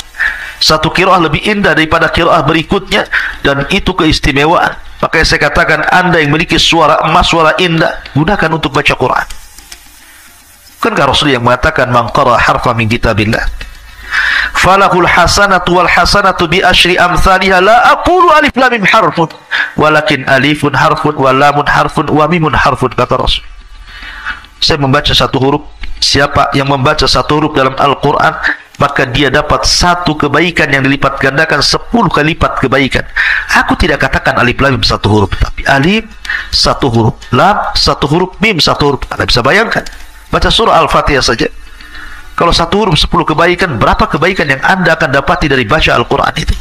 Satu qiraah lebih indah daripada qiraah berikutnya, dan itu keistimewaan. Makanya saya katakan, Anda yang memiliki suara emas, suara indah, gunakan untuk baca Quran. Bukankah Rasul yang mengatakan, man qara harfa min kitabillah falahul hasanatu wal hasanatu bi asyri amsalihha, la aqulu alif lam mim harfun walakin alifun harfun wa lamun harfun wa mimun harfun, kata Rasul. saya membaca satu huruf. Siapa yang membaca satu huruf dalam Al-Quran, maka dia dapat satu kebaikan yang dilipat gandakan 10 kali lipat kebaikan. Aku tidak katakan alif lam mim satu huruf, tapi alif satu huruf, lam satu huruf, mim satu huruf. Anda bisa bayangkan, baca surah Al-Fatihah saja, kalau satu huruf 10 kebaikan, berapa kebaikan yang Anda akan dapati dari baca Al-Quran itu.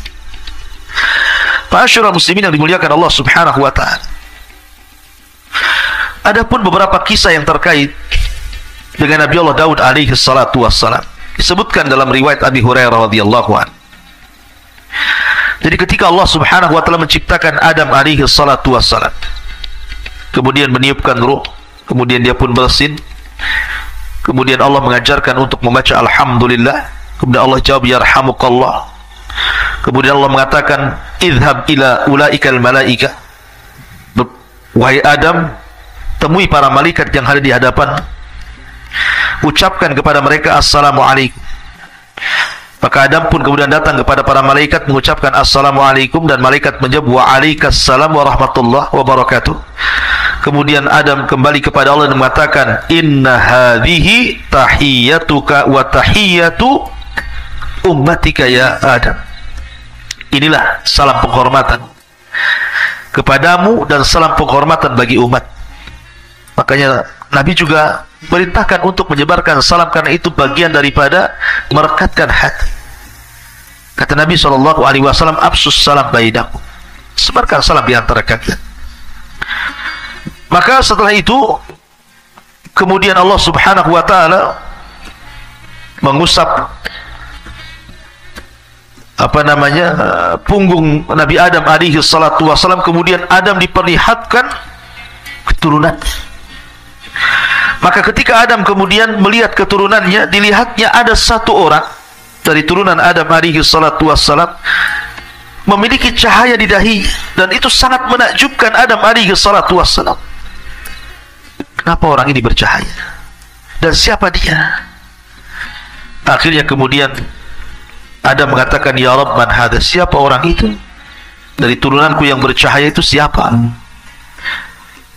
Ma'asyiral muslimin yang dimuliakan Allah subhanahu wa ta'ala. Adapun beberapa kisah yang terkait dengan Nabi Allah Daud alaihi salatu wassalam disebutkan dalam riwayat Abi Hurairah radhiyallahu anhu. Jadi ketika Allah subhanahu wa ta'ala menciptakan Adam alaihi salatu wassalam, kemudian meniupkan ruh, kemudian dia pun bersin, kemudian Allah mengajarkan untuk membaca Alhamdulillah, kemudian Allah jawab yarhamukallah, kemudian Allah mengatakan idhab ila ulaikal malaika, wahai Adam, temui para malaikat yang ada di hadapan, ucapkan kepada mereka assalamualaikum. Maka Adam pun kemudian datang kepada para malaikat mengucapkan assalamualaikum, dan malaikat menjawab waalaikumsalam warahmatullahi wabarakatuh. Kemudian Adam kembali kepada Allah dan mengatakan inna hadhihi tahiyyatuka wa tahiyyatu ummatika ya Adam. Inilah salam penghormatan kepadamu dan salam penghormatan bagi umat. Makanya Nabi juga perintahkan untuk menyebarkan salam, karena itu bagian daripada merekatkan hati. Kata Nabi SAW, absus salam bainakum, sebarkan salam di antara kalian. Maka setelah itu kemudian Allah subhanahu wa ta'ala mengusap punggung Nabi Adam alaihi salatu wassalam, kemudian Adam diperlihatkan keturunannya. Maka ketika Adam kemudian melihat keturunannya, dilihatnya ada satu orang dari turunan Adam alaihi salatu wassalam memiliki cahaya di dahi, dan itu sangat menakjubkan Adam alaihi salatu wassalam. Kenapa orang ini bercahaya? Dan siapa dia? Akhirnya kemudian Adam mengatakan, ya Rabb, man hadha, siapa orang itu? Dari turunanku yang bercahaya itu siapa?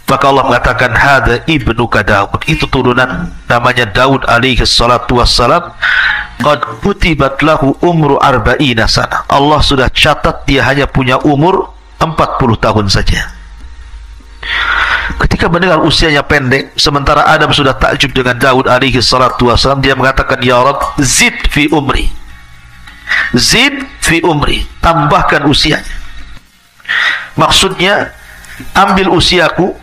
Maka Allah mengatakan hadza ibnuka Daud, itu turunan namanya Daud alaihi salatu wassalam, qad kutibat lahu umru arba'ina sana. Allah sudah catat dia hanya punya umur 40 tahun saja. Ketika mendengar usianya pendek, sementara Adam sudah takjub dengan Daud alaihi salatu wassalam, dia mengatakan ya Rabb zid fi umri, zid fi umri, tambahkan usianya. Maksudnya ambil usiaku,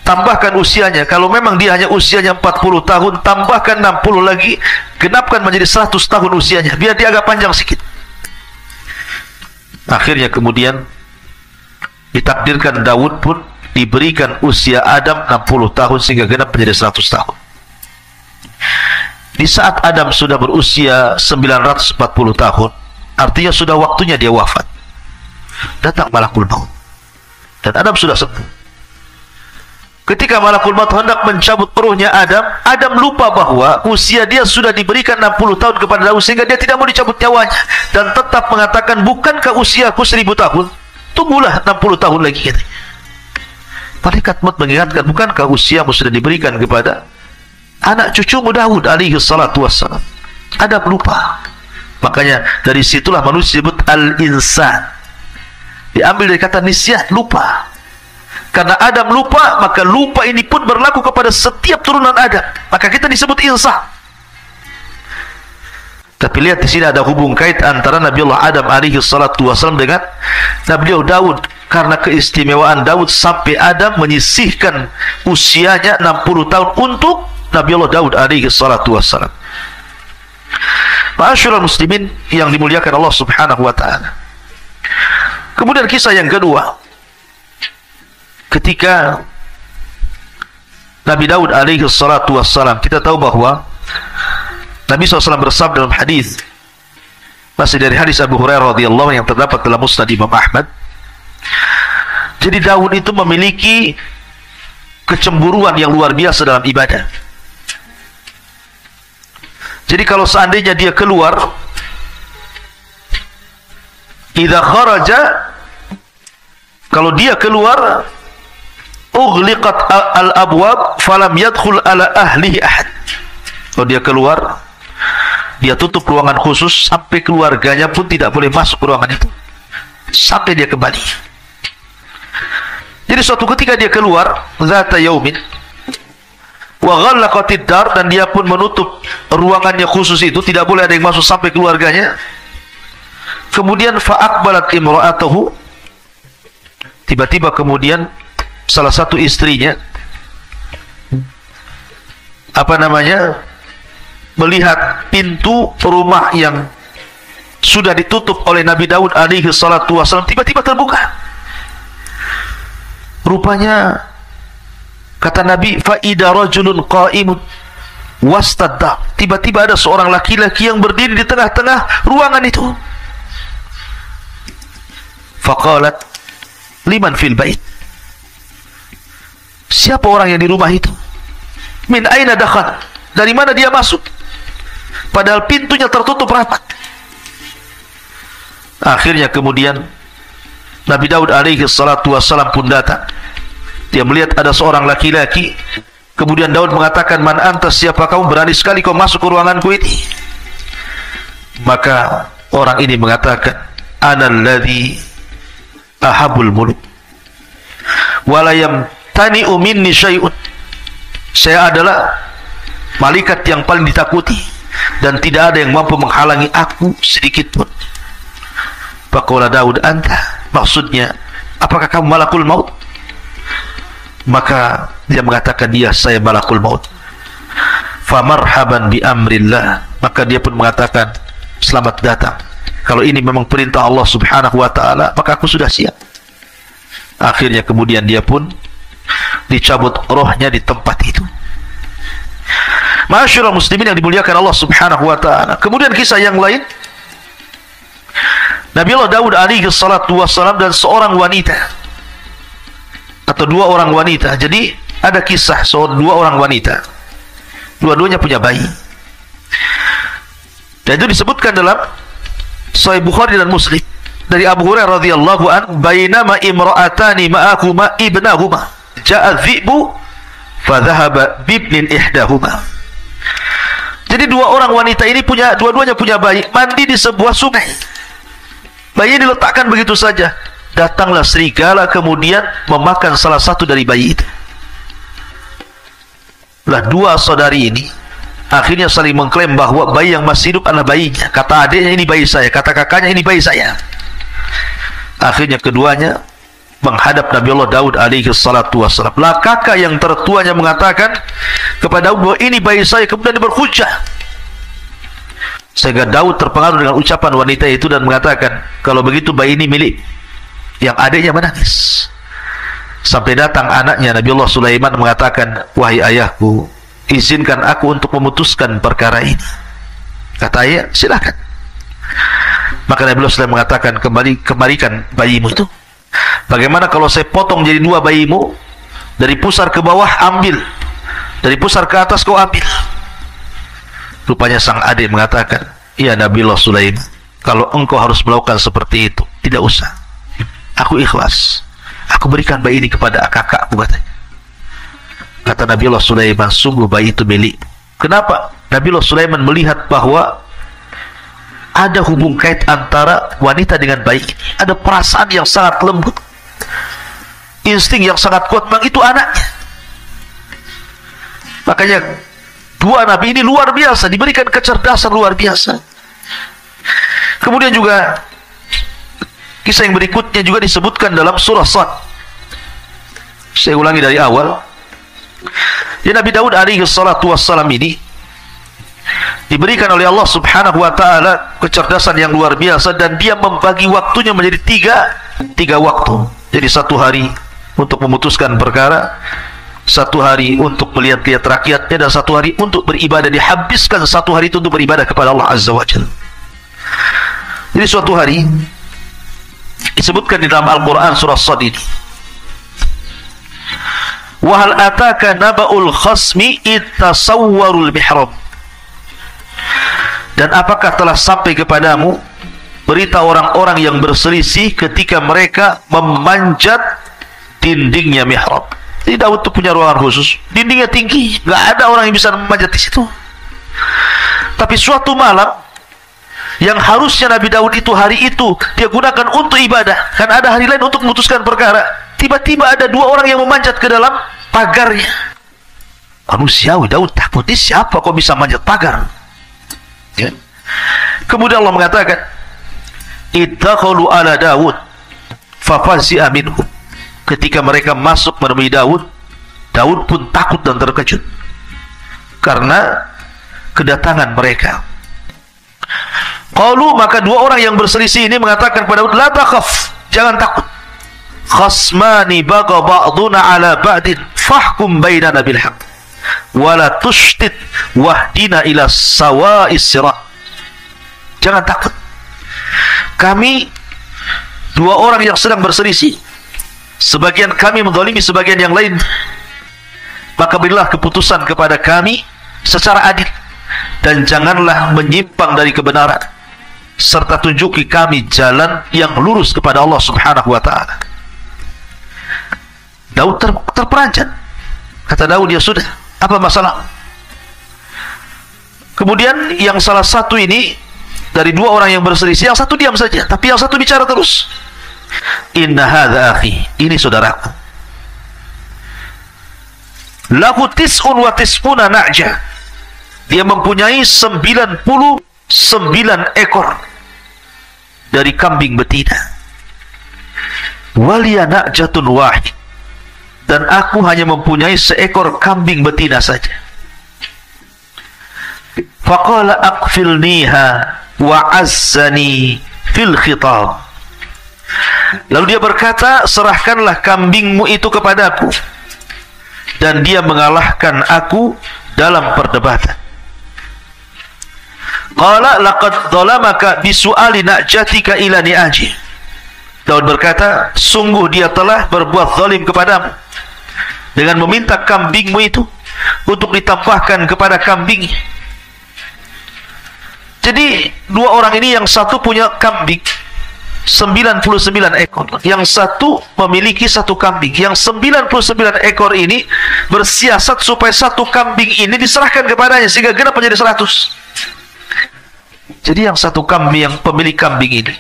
tambahkan usianya. Kalau memang dia hanya usianya 40 tahun, tambahkan 60 lagi, genapkan menjadi 100 tahun usianya, biar dia agak panjang sedikit. Akhirnya kemudian ditakdirkan Daud pun diberikan usia Adam 60 tahun sehingga genap menjadi 100 tahun. Di saat Adam sudah berusia 940 tahun, artinya sudah waktunya dia wafat, datang malakul maut, dan Adam sudah sepuh. Ketika malakul maut hendak mencabut ruhnya Adam, Adam lupa bahwa usia dia sudah diberikan 60 tahun kepada Daud, sehingga dia tidak mau dicabut nyawanya, dan tetap mengatakan, bukankah usiaku 1000 tahun? Tunggulah 60 tahun lagi, katanya. Malaikat maut mengingatkan, bukankah usiamu sudah diberikan kepada anak cucumu Daud alaihi salatu wassalam? Adam lupa. Makanya dari situlah manusia disebut al-insan, diambil dari kata nisyan, lupa. Karena Adam lupa, maka lupa ini pun berlaku kepada setiap turunan Adam. Maka kita disebut insan. Tapi lihat di sini ada hubung kait antara Nabi Allah Adam alaihi salatu wassalam dengan Nabi Allah Daud. Karena keistimewaan Daud sampai Adam menyisihkan usianya 60 tahun untuk Nabi Allah Daud alaihi salatu wassalam. Ma'asyiral muslimin yang dimuliakan Allah subhanahu wa ta'ala. Kemudian kisah yang kedua, ketika Nabi Daud alaihi salatu wassalam, kita tahu bahwa Nabi SAW bersabda dalam hadis, masih dari hadis Abu Hurairah radhiyallahu anhu yang terdapat dalam Musnad Imam Ahmad. Jadi Daud itu memiliki kecemburuan yang luar biasa dalam ibadah. Jadi kalau seandainya dia keluar, idza kharaja, kalau dia keluar ughliqat al-abwab falam yadkhul ala ahlihi ahad. Kalau dia keluar, dia tutup ruangan khusus sampai keluarganya pun tidak boleh masuk ke ruangan itu sampai dia kembali. Jadi suatu ketika dia keluar, zata yaumin wa ghallaqatid dar, dan dia pun menutup ruangannya khusus itu, tidak boleh ada yang masuk sampai keluarganya. Kemudian fa'aqbalat imra'atuhu, tiba-tiba kemudian salah satu istrinya melihat pintu rumah yang sudah ditutup oleh Nabi Daud alaihi salatu wasallam tiba-tiba terbuka. Rupanya kata Nabi, fa'ida rajulun qa'imun wastadda, tiba-tiba ada seorang laki-laki yang berdiri di tengah-tengah ruangan itu. Faqalat liman fil bait, siapa orang yang di rumah itu? Min aina dakhal, dari mana dia masuk? Padahal pintunya tertutup rapat. Akhirnya kemudian Nabi Daud alaihi salatu wassalam pun datang. Dia melihat ada seorang laki-laki. Kemudian Daud mengatakan, man anta, siapa kamu, berani sekali kau masuk ke ruanganku ini? Maka orang ini mengatakan, ana alladhi ahabul muluk wala yamtani'u minni syai'un, saya adalah malaikat yang paling ditakuti dan tidak ada yang mampu menghalangi aku sedikit pun. Faqala Daud anta, maksudnya apakah kamu malakul maut? Maka dia mengatakan, dia saya malakul maut. Famarhaban bi amrillah, maka dia pun mengatakan, selamat datang, kalau ini memang perintah Allah subhanahu wa ta'ala, maka aku sudah siap. Akhirnya kemudian dia pun dicabut rohnya di tempat itu. Ma'asyiral muslimin yang dimuliakan Allah subhanahu wa ta'ala. Kemudian kisah yang lain, Nabi Allah Daud alaihi salatu wassalam dan seorang wanita, atau dua orang wanita. Jadi ada kisah dua orang wanita, dua-duanya punya bayi, dan itu disebutkan dalam Sahih Bukhari dan Muslim dari Abu Hurairah radhiyallahu an, bainama imra'atani ma'ahuma ibnahuma ja'a dhi'bu fadhahaba bibnin ihdahuma. Jadi dua orang wanita ini dua-duanya punya bayi, mandi di sebuah sungai. Bayi diletakkan begitu saja, datanglah serigala kemudian memakan salah satu dari bayi itu. Lah dua saudari ini akhirnya saling mengklaim bahwa bayi yang masih hidup adalah bayinya. Kata adiknya, ini bayi saya. Kata kakaknya, ini bayi saya. Akhirnya keduanya menghadap Nabi Allah Daud alaihi salatu wassalam. Lah kakak yang tertuanya mengatakan kepada Daud bahwa ini bayi saya, kemudian dia berhujjah. Sehingga Daud terpengaruh dengan ucapan wanita itu dan mengatakan, kalau begitu bayi ini milik. Yang adiknya menangis. Sampai datang anaknya Nabi Allah Sulaiman mengatakan, wahai ayahku, izinkan aku untuk memutuskan perkara ini. Kata ayah, silakan. Maka Nabi Allah Sulaiman mengatakan, kembalikan bayimu itu. Bagaimana kalau saya potong jadi dua bayimu, dari pusar ke bawah ambil, dari pusar ke atas kau ambil. Rupanya sang adik mengatakan, iya Nabi Allah Sulaiman, kalau engkau harus melakukan seperti itu, tidak usah, aku ikhlas, aku berikan bayi ini kepada kakakku, katanya. Kata Nabi Allah Sulaiman, sungguh bayi itu milik. Kenapa? Nabi Allah Sulaiman melihat bahwa ada hubung kait antara wanita dengan bayi ini. Ada perasaan yang sangat lembut, insting yang sangat kuat, memang itu anaknya. Makanya dua nabi ini luar biasa, diberikan kecerdasan luar biasa. Kemudian juga kisah yang berikutnya juga disebutkan dalam surah Sad. Saya ulangi dari awal. Ya, Nabi Daud alaihi salatu wassalam ini diberikan oleh Allah subhanahu wa ta'ala kecerdasan yang luar biasa, dan dia membagi waktunya menjadi tiga waktu. Jadi satu hari untuk memutuskan perkara, satu hari untuk melihat-lihat rakyatnya, dan satu hari untuk beribadah. Dihabiskan satu hari itu untuk beribadah kepada Allah azza wa jalla. Jadi suatu hari disebutkan di dalam Al-Quran surah Sad ini, wa hal ataka naba'ul khasmi ittasawwarul mihrab, dan apakah telah sampai kepadamu berita orang-orang yang berselisih ketika mereka memanjat dindingnya mihrab. Jadi Daud tuh punya ruangan khusus, dindingnya tinggi, nggak ada orang yang bisa memanjat di situ. Tapi suatu malam, yang harusnya Nabi Daud itu hari itu dia gunakan untuk ibadah, kan ada hari lain untuk memutuskan perkara, tiba-tiba ada dua orang yang memanjat ke dalam pagarnya. Manusiawi, Daud takut, ini siapa kok bisa manjat pagar? Ya. Kemudian Allah mengatakan, idakhalu ala Daud fafazi'a minhum. Ketika mereka masuk menemui Daud, Daud pun takut dan terkejut karena kedatangan mereka. Qalu, maka dua orang yang berselisih ini mengatakan kepada Daud, la takhaf, jangan takut. Khasmani baga ba'duna ala ba'din fahkum bainana bil haqq wa la tushtit wahdina ila sawa'is sirat. Jangan takut. Kami dua orang yang sedang berselisih, sebagian kami menzalimi sebagian yang lain, maka berilah keputusan kepada kami secara adil, dan janganlah menyimpang dari kebenaran, serta tunjuki kami jalan yang lurus kepada Allah subhanahu wa ta'ala. Daud terperanjat. Kata Daud, ya sudah, apa masalah? Kemudian yang salah satu ini dari dua orang yang berselisih, yang satu diam saja, tapi yang satu bicara terus. Inna hadza akhi, ini saudaraku. Lahu tis'un wa tis'una na'jah. Dia mempunyai 99 ekor dari kambing betina. Waliya na'jatun wahid. Dan aku hanya mempunyai seekor kambing betina saja. Faqala aqfilniha wa azzani fil khitab. Lalu dia berkata, serahkanlah kambingmu itu kepadaku, dan dia mengalahkan aku dalam perdebatan. Qala laqad dhalamaka bisu'ali na'jatika ila ni'aji. Daud berkata, sungguh dia telah berbuat zalim kepadamu dengan meminta kambingmu itu untuk ditambahkan kepada kambingnya. Jadi dua orang ini, yang satu punya kambing 99 ekor, yang satu memiliki satu kambing. Yang 99 ekor ini bersiasat supaya satu kambing ini diserahkan kepadanya sehingga genap menjadi 100. Jadi yang satu kambing, yang pemilik kambing ini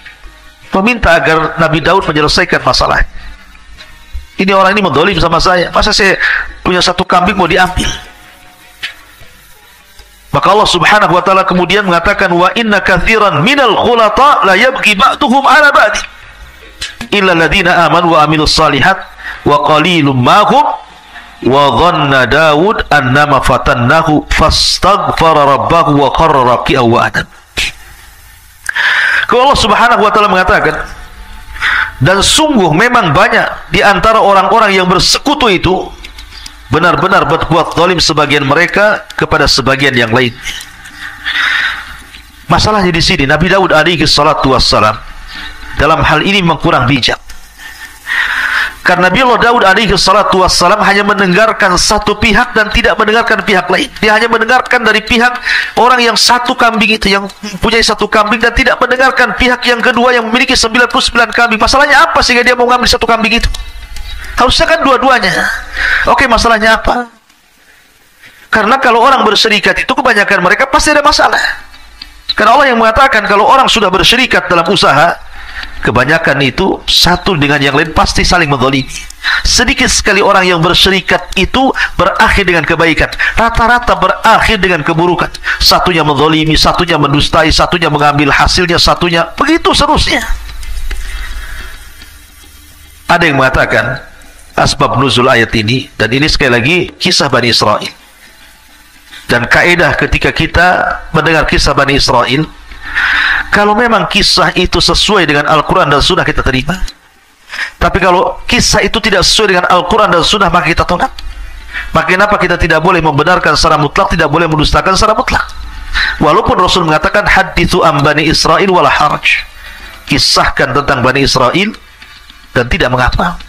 meminta agar Nabi Daud menyelesaikan masalah. Ini orang ini mendolim sama saya, masa saya punya satu kambing mau diambil? Maka Allah subhanahu wa ta'ala kemudian mengatakan, wa inna katsiran minal khulata la yabghi ba'duhum ala ba'di illa alladhina amanu wa amilus salihat wa qalilum ma hum wa dhanna Daud annama fatannahu fastaghfara rabbahu wa qarra raki'an wa anab. Kalau Allah subhanahu wa ta'ala mengatakan, dan sungguh memang banyak di antara orang-orang yang bersekutu itu benar-benar berbuat zalim sebagian mereka kepada sebagian yang lain. Masalahnya di sini, Nabi Daud alaihi salatu wassalam dalam hal ini memang kurang bijak. Karena Nabi Allah Daud alaihi salatu wassalam hanya mendengarkan satu pihak dan tidak mendengarkan pihak lain. Dia hanya mendengarkan dari pihak orang yang satu kambing itu, yang mempunyai satu kambing, dan tidak mendengarkan pihak yang kedua yang memiliki 99 kambing. Masalahnya apa sehingga dia mau mengambil satu kambing itu? Harusnya kan dua-duanya. Oke, masalahnya apa? Karena kalau orang berserikat itu kebanyakan mereka pasti ada masalah. Karena Allah yang mengatakan kalau orang sudah berserikat dalam usaha, kebanyakan itu satu dengan yang lain pasti saling menzalimi. Sedikit sekali orang yang berserikat itu berakhir dengan kebaikan. Rata-rata berakhir dengan keburukan. Satunya menzalimi, satunya mendustai, satunya mengambil hasilnya, satunya begitu seterusnya. Ada yang mengatakan asbab nuzul ayat ini, dan ini sekali lagi kisah Bani Israel. Dan kaidah ketika kita mendengar kisah Bani Israel, kalau memang kisah itu sesuai dengan Al-Quran dan Sunnah, kita terima. Tapi kalau kisah itu tidak sesuai dengan Al-Quran dan Sunnah, maka kita tolak. Maka kenapa kita tidak boleh membenarkan secara mutlak, tidak boleh mendustakan secara mutlak? Walaupun Rasul mengatakan hadithu am Bani Israel wala haraj, kisahkan tentang Bani Israel dan tidak mengapa.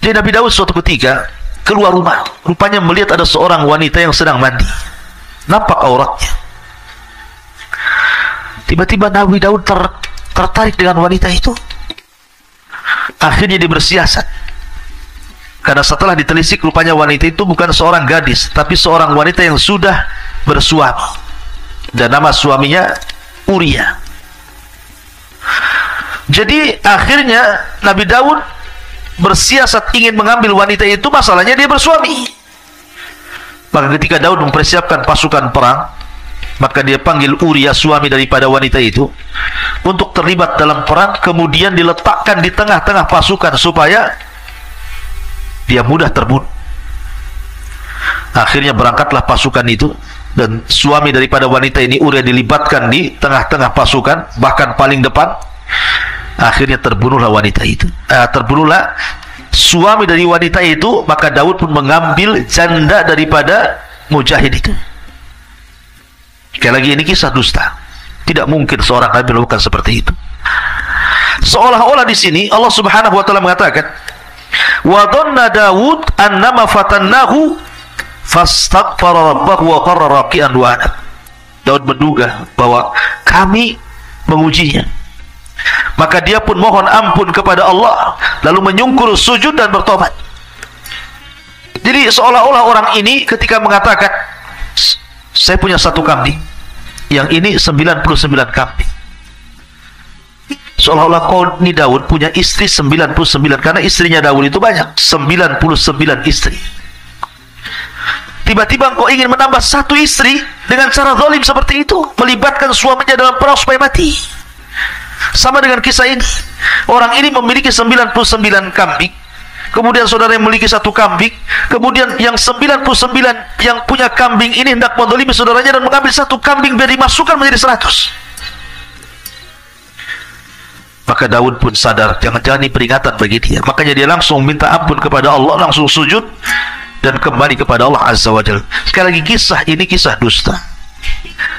Jadi Nabi Daud suatu ketika keluar rumah, rupanya melihat ada seorang wanita yang sedang mandi, nampak auratnya. Tiba-tiba Nabi Daud tertarik dengan wanita itu. Akhirnya dia bersiasat. Karena setelah ditelisik rupanya wanita itu bukan seorang gadis, tapi seorang wanita yang sudah bersuami. Dan nama suaminya Uria. Jadi akhirnya Nabi Daud bersiasat ingin mengambil wanita itu, masalahnya dia bersuami. Maka ketika Daud mempersiapkan pasukan perang, maka dia panggil Uria, suami daripada wanita itu, untuk terlibat dalam perang, kemudian diletakkan di tengah-tengah pasukan supaya dia mudah terbunuh. Akhirnya berangkatlah pasukan itu, dan suami daripada wanita ini Uria dilibatkan di tengah-tengah pasukan, bahkan paling depan. Akhirnya terbunuhlah wanita itu. Terbunuhlah suami dari wanita itu. Maka Daud pun mengambil janda daripada mujahid itu. Sekali lagi, ini kisah dusta. Tidak mungkin seorang nabi melakukan seperti itu. Seolah-olah di sini Allah Subhanahu wa taala mengatakan, wa dhanna Daud annama fatannahu fastaghfara rabbahu wa qarra raki'an wa anab. Daud menduga bahwa kami mengujinya, maka dia pun mohon ampun kepada Allah, lalu menyungkur sujud dan bertobat. Jadi seolah-olah orang ini ketika mengatakan, saya punya satu kambing, yang ini 99 kambing, seolah-olah kau ini Daud punya istri 99, karena istrinya Daud itu banyak, 99 istri. Tiba-tiba engkau ingin menambah satu istri dengan cara zalim seperti itu, melibatkan suaminya dalam perang supaya mati. Sama dengan kisah ini, orang ini memiliki 99 kambing, kemudian saudara yang memiliki satu kambing, kemudian yang 99 yang punya kambing ini hendak menzalimi saudaranya dan mengambil satu kambing biar dimasukkan menjadi 100. Maka Daud pun sadar, jangan-jangan ini peringatan bagi dia. Makanya dia langsung minta ampun kepada Allah, langsung sujud dan kembali kepada Allah Azza wa Jalla. Sekali lagi, kisah ini kisah dusta.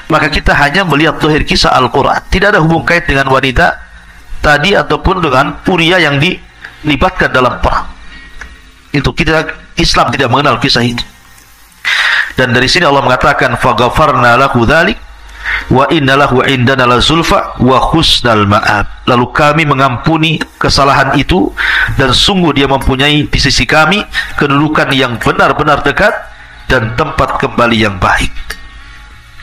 Maka kita hanya melihat zahir kisah Al-Quran, tidak ada hubung kait dengan wanita tadi ataupun dengan Uria yang dilibatkan dalam perang. Itu kita, Islam tidak mengenal kisah itu. Dan dari sini Allah mengatakan, faghfarna lahu dzalik wa inna lahu indana lazulfa wa husnal ma'ab. Lalu kami mengampuni kesalahan itu, dan sungguh dia mempunyai di sisi kami kedudukan yang benar-benar dekat dan tempat kembali yang baik.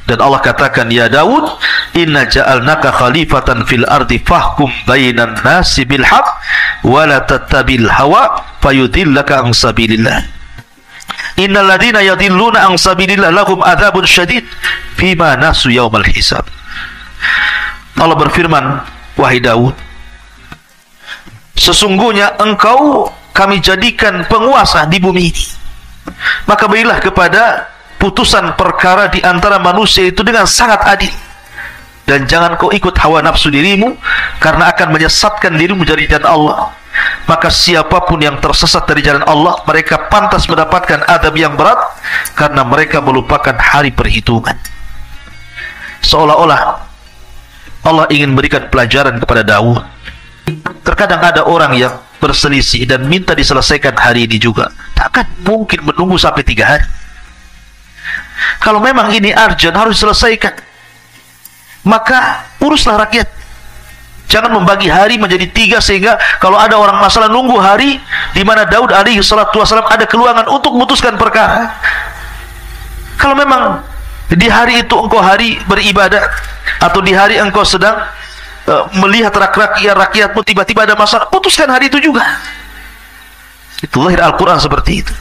Dan Allah katakan, ya Daud, inna ja'alnaka khalifatan fil ardi fahkum bainan nasi bil haq wa la tattabil hawa fayudillaka an sabilillah. Innal ladina yadilluna an sabilillah lahum adzabun syadid fima nasu yaumal hisab. Allah berfirman, wahai Daud, sesungguhnya engkau kami jadikan penguasa di bumi ini, maka berilah kepada putusan perkara di antara manusia itu dengan sangat adil, dan jangan kau ikut hawa nafsu dirimu, karena akan menyesatkan dirimu dari jalan Allah. Maka siapapun yang tersesat dari jalan Allah, mereka pantas mendapatkan adab yang berat, karena mereka melupakan hari perhitungan. Seolah-olah Allah ingin berikan pelajaran kepada Daud. Terkadang ada orang yang berselisih dan minta diselesaikan hari ini juga. Takkan mungkin menunggu sampai 3 hari. Kalau memang ini urgent, harus diselesaikan, maka uruslah rakyat. Jangan membagi hari menjadi 3 sehingga kalau ada orang masalah nunggu hari di mana Daud alaihi salatu wasallam ada keluangan untuk memutuskan perkara. Kalau memang di hari itu engkau hari beribadah, atau di hari engkau sedang melihat rakyatmu tiba-tiba ada masalah, putuskan hari itu juga. Itulah Al-Quran seperti itu.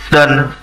Dan